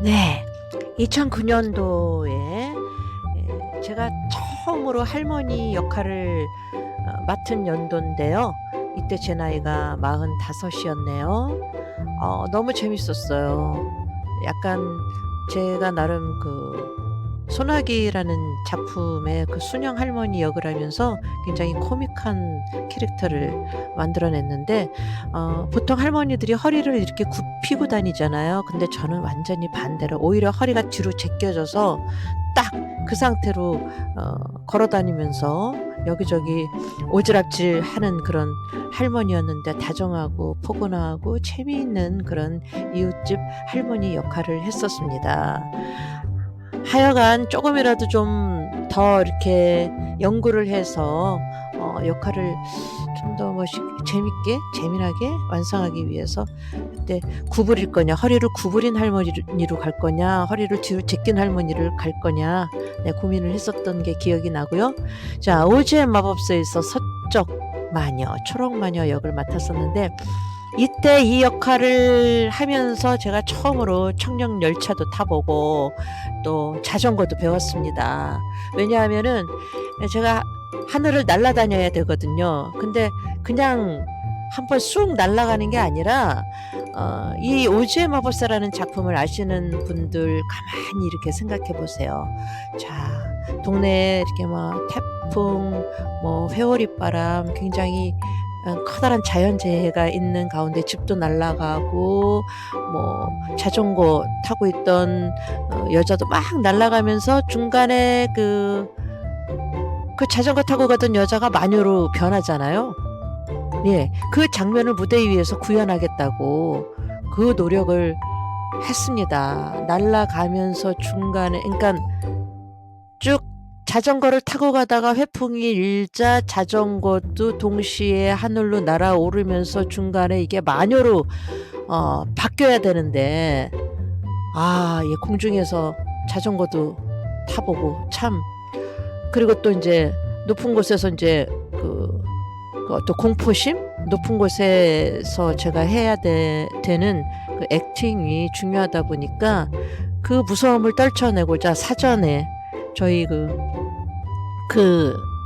네, 2009년도에 제가 처음으로 할머니 역할을 맡은 연도인데요. 이때 제 나이가 45이었네요. 너무 재밌었어요. 약간 제가 나름 그 소나기라는 작품의 그 순영 할머니 역을 하면서 굉장히 코믹한 캐릭터를 만들어냈는데 보통 할머니들이 허리를 이렇게 굽히고 다니잖아요. 근데 저는 완전히 반대로 오히려 허리가 뒤로 제껴져서 딱 그 상태로 걸어 다니면서 여기저기 오지랖질하는 그런 할머니였는데 다정하고 포근하고 재미있는 그런 이웃집 할머니 역할을 했었습니다. 하여간 조금이라도 좀 더 이렇게 연구를 해서 역할을 좀 더 재밌게 재미나게 완성하기 위해서 그때 구부릴 거냐 허리를 구부린 할머니로 갈 거냐 허리를 뒤로 제낀 할머니를 갈 거냐 고민을 했었던 게 기억이 나고요. 자, 오즈의 마법사에서 서쪽 마녀 초록 마녀 역을 맡았었는데 이때 이 역할을 하면서 제가 처음으로 청룡열차도 타보고 또 자전거도 배웠습니다. 왜냐하면은 제가 하늘을 날아다녀야 되거든요. 근데 그냥 한번 쑥 날아가는 게 아니라 이 오즈의 마법사라는 작품을 아시는 분들 가만히 이렇게 생각해 보세요. 자, 동네에 이렇게 막 태풍, 회오리바람, 굉장히 커다란 자연재해가 있는 가운데 집도 날아가고 자전거 타고 있던 여자도 막 날아가면서 중간에 그 자전거 타고 가던 여자가 마녀로 변하잖아요. 예, 그 장면을 무대 위에서 구현하겠다고 그 노력을 했습니다. 날아가면서 중간에 그러니까 쭉 자전거를 타고 가다가 회풍이 일자 자전거도 동시에 하늘로 날아오르면서 중간에 이게 마녀로 바뀌어야 되는데 이 공중에서 자전거도 타보고 참 그리고 또 이제 높은 곳에서 이제 또 공포심 높은 곳에서 제가 해야 되는 그 액팅이 중요하다 보니까 그 무서움을 떨쳐내고자 사전에 저희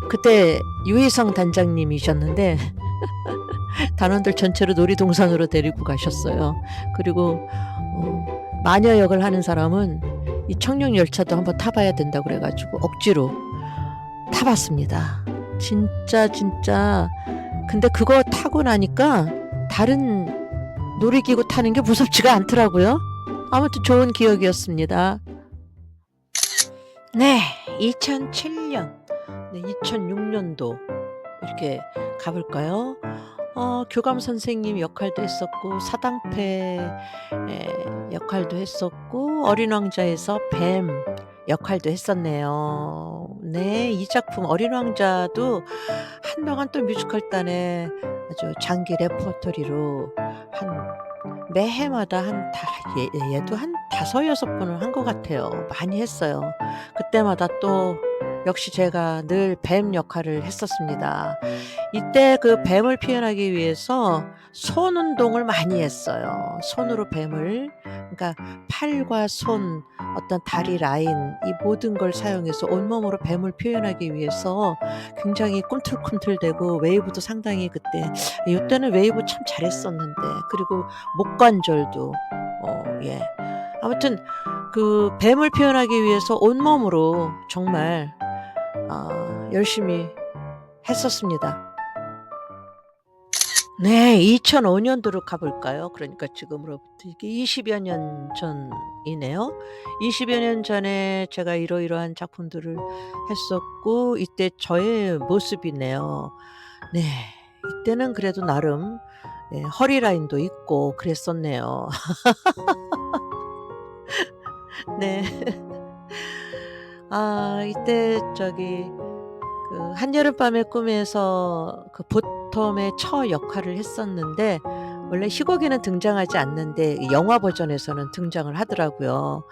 그때 유희성 단장님이셨는데 단원들 전체를 놀이동산으로 데리고 가셨어요. 그리고 마녀 역을 하는 사람은 이 청룡열차도 한번 타봐야 된다고 그래가지고 억지로 타봤습니다. 진짜 근데 그거 타고 나니까 다른 놀이기구 타는 게 무섭지가 않더라고요. 아무튼 좋은 기억이었습니다. 네, 2007년, 2006년도 이렇게 가볼까요? 교감 선생님 역할도 했었고 사당패 역할도 했었고 어린 왕자에서 뱀 역할도 했었네요. 네, 이 작품 어린 왕자도 한동안 또 뮤지컬단에 아주 장기 레퍼토리로 매해마다 얘도 한 5-6번을 한 것 같아요. 많이 했어요. 그때마다 또 역시 제가 늘 뱀 역할을 했었습니다. 이때 그 뱀을 표현하기 위해서 손 운동을 많이 했어요. 손으로 뱀을, 그러니까 팔과 손, 어떤 다리 라인, 이 모든 걸 사용해서 온몸으로 뱀을 표현하기 위해서 굉장히 꿈틀꿈틀대고 웨이브도 상당히 그때, 이때는 웨이브 참 잘했었는데, 그리고 목 관절도 예. 아무튼 그 뱀을 표현하기 위해서 온몸으로 정말 열심히 했었습니다. 네. 2005년도로 가 볼까요? 그러니까 지금으로부터 이게 20여 년 전이네요. 20여 년 전에 제가 이러이러한 작품들을 했었고, 이때 저의 모습이네요. 네. 이때는 그래도 나름 허리 라인도 있고 그랬었네요. 네. 이때 저기 그 한여름밤의 꿈에서 그 보텀의 처 역할을 했었는데, 원래 희곡에는 등장하지 않는데 이 영화 버전에서는 등장을 하더라고요.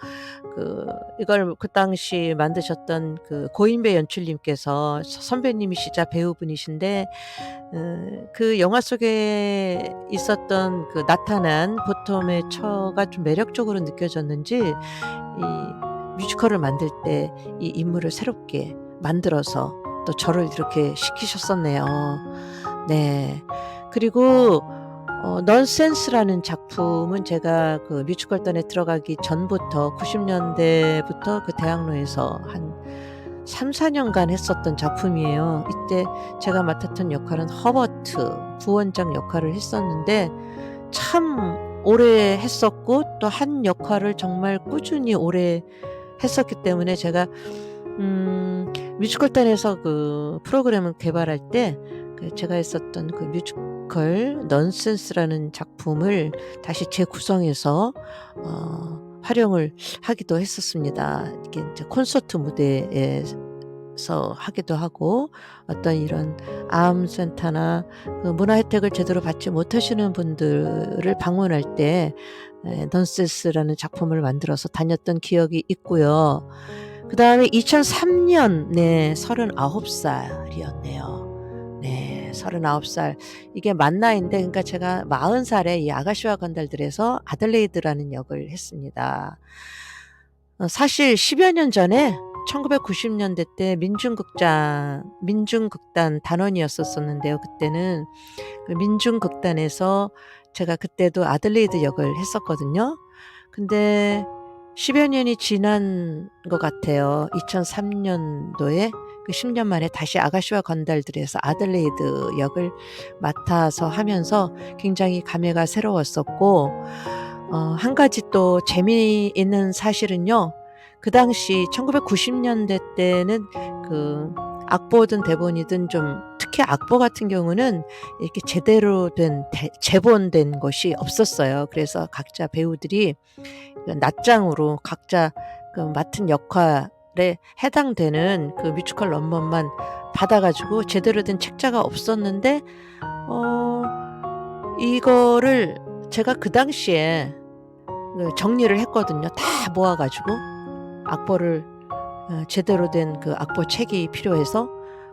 그 이걸 그 당시 만드셨던 그 고인배 연출님께서 선배님이시자 배우분이신데, 그 영화 속에 있었던 그 나타난 보텀의 처가 좀 매력적으로 느껴졌는지 이 뮤지컬을 만들 때 이 인물을 새롭게 만들어서 또 저를 이렇게 시키셨었네요. 네. 그리고 넌센스라는 작품은 제가 그 뮤지컬단에 들어가기 전부터 90 년대부터 그 대학로에서 한 3-4 년간 했었던 작품이에요. 이때 제가 맡았던 역할은 허버트 부원장 역할을 했었는데, 참 오래 했었고 또 한 역할을 정말 꾸준히 오래 했었기 때문에 제가 뮤지컬단에서 그 프로그램을 개발할 때 그 제가 했었던 그 뮤지컬 넌센스라는 작품을 다시 재구성해서 활용을 하기도 했었습니다. 이게 인제 콘서트 무대에서 하기도 하고, 어떤 이런 암 센터나 그 문화 혜택을 제대로 받지 못하시는 분들을 방문할 때 넌센스라는 작품을 만들어서 다녔던 기억이 있고요. 그다음에 2003년, 네, 39 살이었네요. 네, 39 살. 이게 만 나이인데, 그러니까 제가 40 살에 이 아가씨와 건달들에서 아들레이드라는 역을 했습니다. 사실 10여 년 전에 1990 년대 때 민중극단 단원이었었는데요. 그때는 그 민중극단에서 제가 그때도 아들레이드 역을 했었거든요. 근데 10여 년이 지난 것 같아요. 2003 년도에 그 10년 만에 다시 아가씨와 건달들에서 아들레이드 역을 맡아서 하면서 굉장히 감회가 새로웠었고, 한 가지 또 재미있는 사실은요. 그 당시 1990 년대 때는 그 악보든 대본이든 좀, 특히 악보 같은 경우는 이렇게 제대로 된 제본된 것이 없었어요. 그래서 각자 배우들이 그 낱장으로 각자 그 맡은 역할에 해당되는 그 뮤지컬 넘버만 받아 가지고 제대로 된 책자가 없었는데, 이거를 제가 그 당시에 그 정리를 했거든요. 다 모아 가지고 악보를, 제대로 된 그 악보 책이 필요해서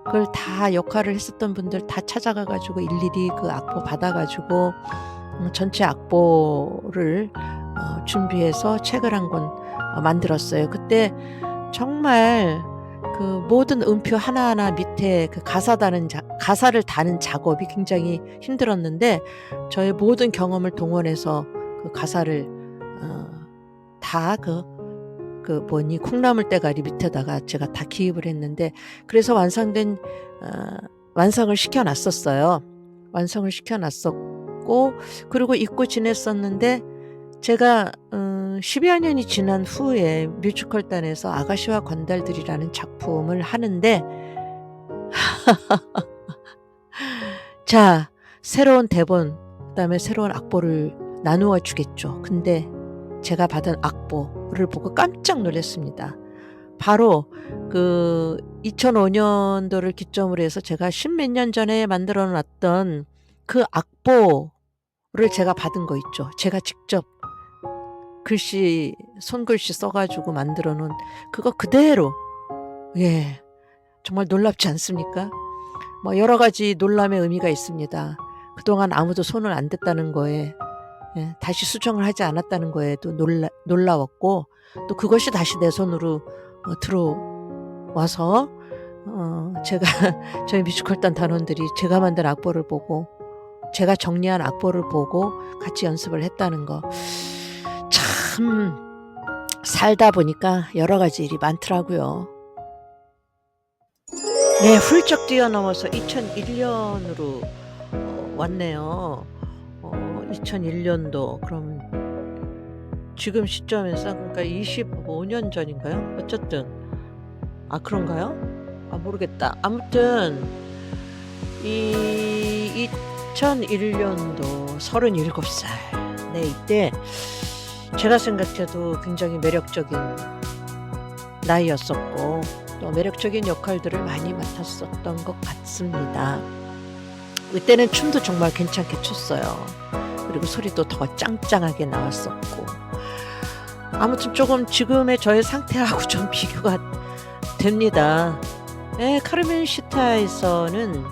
그걸 다 역할을 했었던 분들 다 찾아가 가지고 일일이 그 악보 받아 가지고 전체 악보를 준비해서 책을 한 권 만들었어요. 그때 정말 그 모든 음표 하나하나 밑에 그 가사를 다는 작업이 굉장히 힘들었는데, 저의 모든 경험을 동원해서 그 가사를 다 콩나물 대가리 밑에다가 제가 다 기입을 했는데, 그래서 완성을 시켜 놨었어요. 완성을 시켜 놨었고, 그리고 잊고 지냈었는데, 제가 10여 년이 지난 후에 뮤지컬단에서 아가씨와 건달들이라는 작품을 하는데, 자, 새로운 대본, 그다음에 새로운 악보를 나누어 주겠죠. 근데 제가 받은 악보를 보고 깜짝 놀랐습니다. 바로 그 2005년도를 기점으로 해서 제가 십몇 년 전에 만들어 놨던 그 악보를 제가 받은 거 있죠. 제가 직접 손글씨 써 가지고 만들어 놓은 그거 그대로, 예, 정말 놀랍지 않습니까? 뭐 여러 가지 놀람의 의미가 있습니다. 그동안 아무도 손을 안 댔다는 거에, 예, 다시 수정을 하지 않았다는 거에도 놀라웠고, 또 그것이 다시 내 손으로 들어와서 제가 저희 뮤지컬단 단원들이 제가 만든 악보를 보고, 제가 정리한 악보를 보고 같이 연습을 했다는 거, 참 살다 보니까 여러 가지 일이 많더라고요. 네, 훌쩍 뛰어넘어서 2001년으로 왔네요. 2001년도 그럼 지금 시점에서 그러니까 25년 전인가요? 어쨌든 그런가요? 모르겠다. 아무튼 이 2001년도 37살. 네, 이때 제가 생각해도 굉장히 매력적인 나이였었고, 또 매력적인 역할들을 많이 맡았었던 것 같습니다. 이때는 춤도 정말 괜찮게 췄어요. 그리고 소리도 더 짱짱하게 나왔었고, 아무튼 조금 지금의 저의 상태하고 좀 비교가 됩니다. 네, 카르멘 시타에서는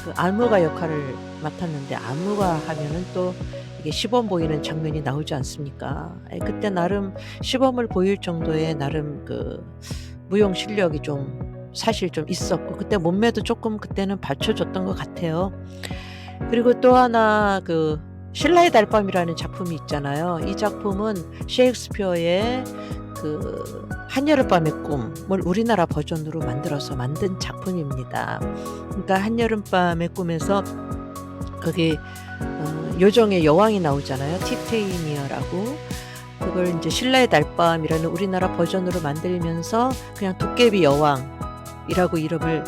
그 안무가 역할을 맡았는데, 안무가 하면은 또 이게 시범 보이는 장면이 나오지 않습니까? 그때 나름 시범을 보일 정도의 나름 그 무용 실력이 좀 사실 좀 있었고, 그때 몸매도 조금 그때는 받쳐줬던 것 같아요. 그리고 또 하나 그 신라의 달밤이라는 작품이 있잖아요. 이 작품은 셰익스피어의 그 한여름밤의 꿈을 우리나라 버전으로 만들어서 만든 작품입니다. 그러니까 한여름밤의 꿈에서 거기 요정의 여왕이 나오잖아요. 티테이니어라고. 그걸 이제 신라의 달밤이라는 우리나라 버전으로 만들면서 그냥 도깨비 여왕이라고 이름을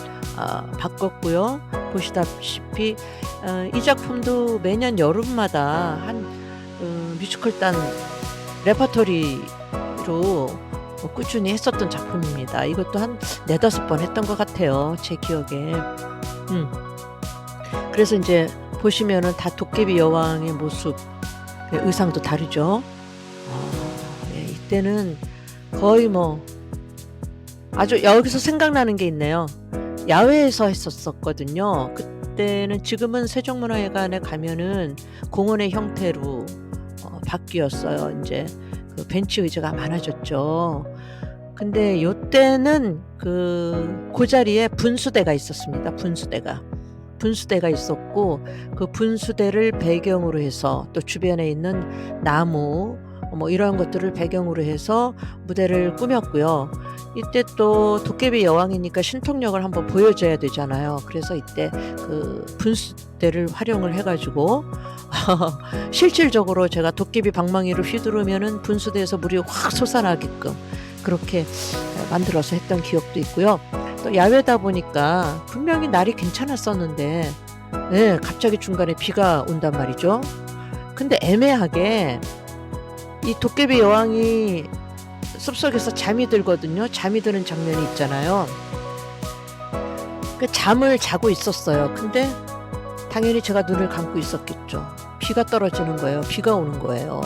바꿨고요. 보시다시피 이 작품도 매년 여름마다 한 뮤지컬단 레퍼토리로 꾸준히 했었던 작품입니다. 이것도 한 4-5번 했던 것 같아요. 제 기억에. 그래서 이제 보시면은 다 도깨비 여왕의 모습, 의상도 다르죠. 네, 이때는 거의 뭐 아주 여기서 생각나는 게 있네요. 야외에서 했었거든요. 그때는 지금은 세종문화회관에 가면은 공원의 형태로 바뀌었어요. 이제 그 벤치 의자가 많아졌죠. 근데 요때는 그 자리에 분수대가 있었습니다. 분수대가 있었고, 그 분수대를 배경으로 해서 또 주변에 있는 나무 뭐 이런 것들을 배경으로 해서 무대를 꾸몄고요. 이때 또 도깨비 여왕이니까 신통력을 한번 보여줘야 되잖아요. 그래서 이때 그 분수대를 활용을 해가지고 실질적으로 제가 도깨비 방망이를 휘두르면은 분수대에서 물이 확 솟아나게끔 그렇게 만들어서 했던 기억도 있고요. 또 야외다 보니까 분명히 날이 괜찮았었는데, 네, 갑자기 중간에 비가 온단 말이죠. 근데 애매하게 이 도깨비 여왕이 숲속에서 잠이 들거든요. 잠이 드는 장면이 있잖아요. 그 잠을 자고 있었어요. 근데 당연히 제가 눈을 감고 있었겠죠. 비가 떨어지는 거예요. 비가 오는 거예요.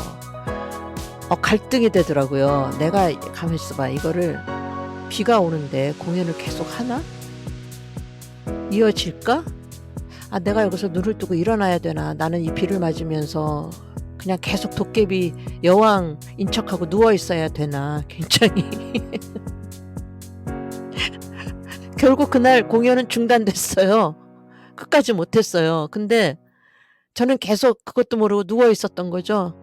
갈등이 되더라고요. 내가 가만히 있어봐. 이거를 비가 오는데 공연을 계속 하나? 이어질까? 내가 여기서 눈을 뜨고 일어나야 되나? 나는 이 비를 맞으면서 그냥 계속 도깨비 여왕인 척하고 누워 있어야 되나? 굉장히 결국 그날 공연은 중단됐어요. 끝까지 못했어요. 근데 저는 계속 그것도 모르고 누워 있었던 거죠.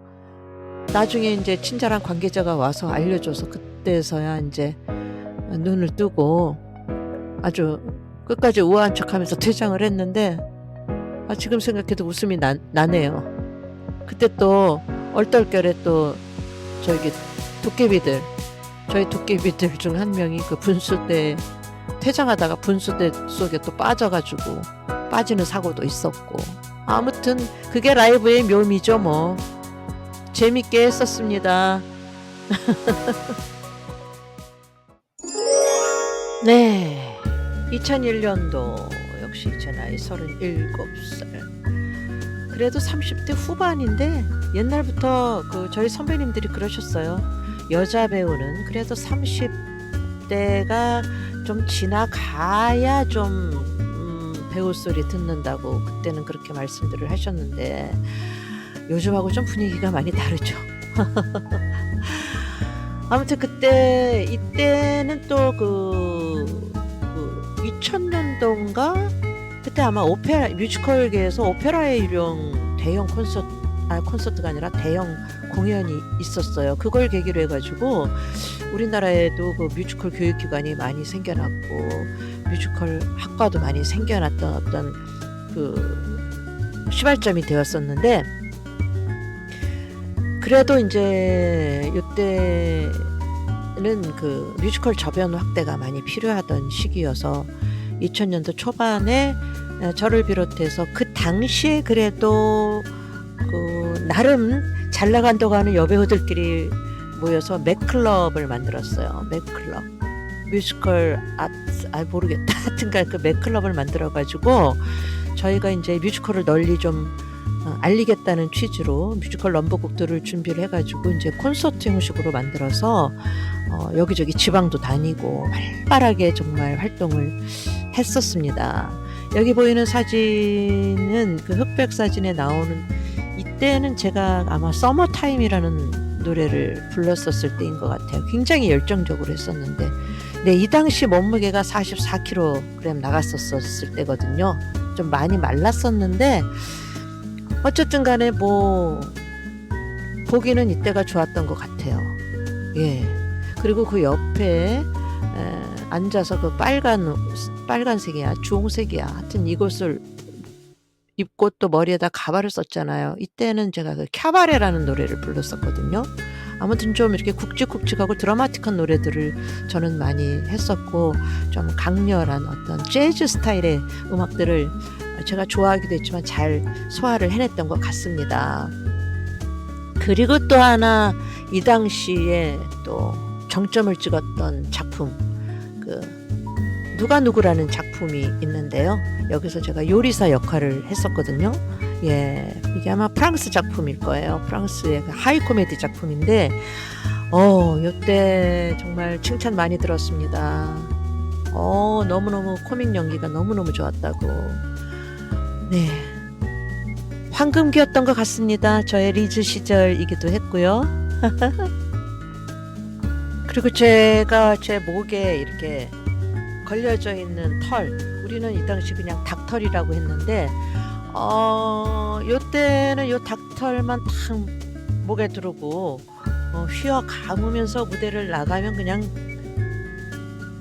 나중에 이제 친절한 관계자가 와서 알려줘서 그때서야 이제 눈을 뜨고 아주 끝까지 우아한 척하면서 퇴장을 했는데, 지금 생각해도 웃음이 나네요. 그때 또 얼떨결에 또 저희 도깨비들 중 한 명이 그 분수대 퇴장하다가 분수대 속에 또 빠져가지고 빠지는 사고도 있었고, 아무튼 그게 라이브의 묘미죠. 뭐 재밌게 했었습니다. 네, 2001년도 역시 제 나이 37살. 그래도 30대 후반인데 옛날부터 그 저희 선배님들이 그러셨어요. 여자 배우는 그래도 30대가 좀 지나가야 좀 배우 소리 듣는다고 그때는 그렇게 말씀들을 하셨는데 요즘하고 좀 분위기가 많이 다르죠. 아무튼 이때는 또 2000년도인가 그때 아마 오페라 뮤지컬계에서 오페라의 유령 대형 콘서트가 아니라 대형 공연이 있었어요. 그걸 계기로 해가지고 우리나라에도 그 뮤지컬 교육기관이 많이 생겨났고 뮤지컬 학과도 많이 생겨났던 어떤 그 시발점이 되었었는데 그래도 이제 이때는 그 뮤지컬 저변 확대가 많이 필요하던 시기여서 2000년도 초반에 저를 비롯해서 그 당시에 그래도 그 나름 잘 나간다고 하는 여배우들끼리 모여서 맥클럽을 만들었어요. 맥클럽. 뮤지컬 아트, 모르겠다. 하여튼간 그 맥클럽을 만들어가지고 저희가 이제 뮤지컬을 널리 좀 알리겠다는 취지로 뮤지컬 넘버곡들을 준비를 해가지고 이제 콘서트 형식으로 만들어서 여기저기 지방도 다니고 활발하게 정말 활동을 했었습니다. 여기 보이는 사진은 그 흑백 사진에 나오는 이때는 제가 아마 서머타임이라는 노래를 불렀었을 때인 것 같아요. 굉장히 열정적으로 했었는데 네, 이 당시 몸무게가 44kg 나갔었을 때거든요. 좀 많이 말랐었는데 어쨌든 간에 뭐 보기는 이때가 좋았던 것 같아요. 예. 그리고 그 옆에 앉아서 그 빨간색이야 주홍색이야 하여튼 이것을 입고 또 머리에다 가발을 썼잖아요. 이때는 제가 그 캬바레라는 노래를 불렀었거든요. 아무튼 좀 이렇게 굵직굵직하고 드라마틱한 노래들을 저는 많이 했었고 좀 강렬한 어떤 재즈 스타일의 음악들을 제가 좋아하기도 했지만 잘 소화를 해냈던 것 같습니다. 그리고 또 하나 이 당시에 또 정점을 찍었던 작품 그 누가 누구라는 작품이 있는데요. 여기서 제가 요리사 역할을 했었거든요. 예, 이게 아마 프랑스 작품일 거예요. 프랑스의 그 하이 코미디 작품인데 요때 정말 칭찬 많이 들었습니다. 너무너무 코믹 연기가 너무너무 좋았다고. 네, 황금기였던 것 같습니다. 저의 리즈 시절이기도 했고요. 그리고 제가 제 목에 이렇게 걸려져 있는 털, 우리는 이 당시 그냥 닭털이라고 했는데 요때는 요 닭털만 탁 목에 두르고 휘어 감으면서 무대를 나가면 그냥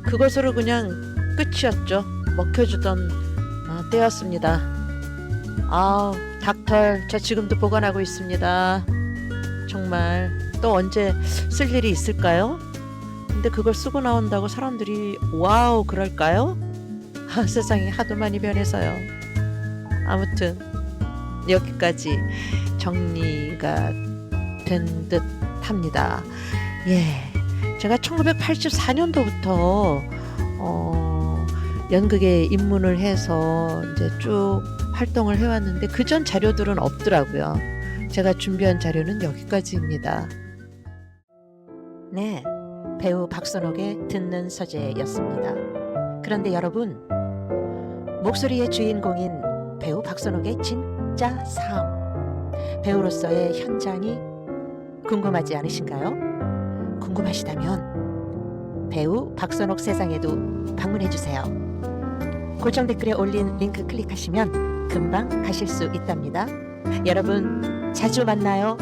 그것으로 그냥 끝이었죠. 먹혀주던 때였습니다. 닭털 저 지금도 보관하고 있습니다. 정말 또 언제 쓸 일이 있을까요? 근데 그걸 쓰고 나온다고 사람들이 와우 그럴까요? 세상이 하도 많이 변해서요. 아무튼 여기까지 정리가 된 듯 합니다. 예, 제가 1984년도부터 연극에 입문을 해서 이제 쭉 활동을 해왔는데 그전 자료들은 없더라고요. 제가 준비한 자료는 여기까지입니다. 네, 배우 박선옥의 듣는 서재였습니다. 그런데 여러분, 목소리의 주인공인 배우 박선옥의 진짜 삶, 배우로서의 현장이 궁금하지 않으신가요? 궁금하시다면 배우 박선옥 세상에도 방문해주세요. 고정 댓글에 올린 링크 클릭하시면 금방 가실 수 있답니다. 여러분, 자주 만나요.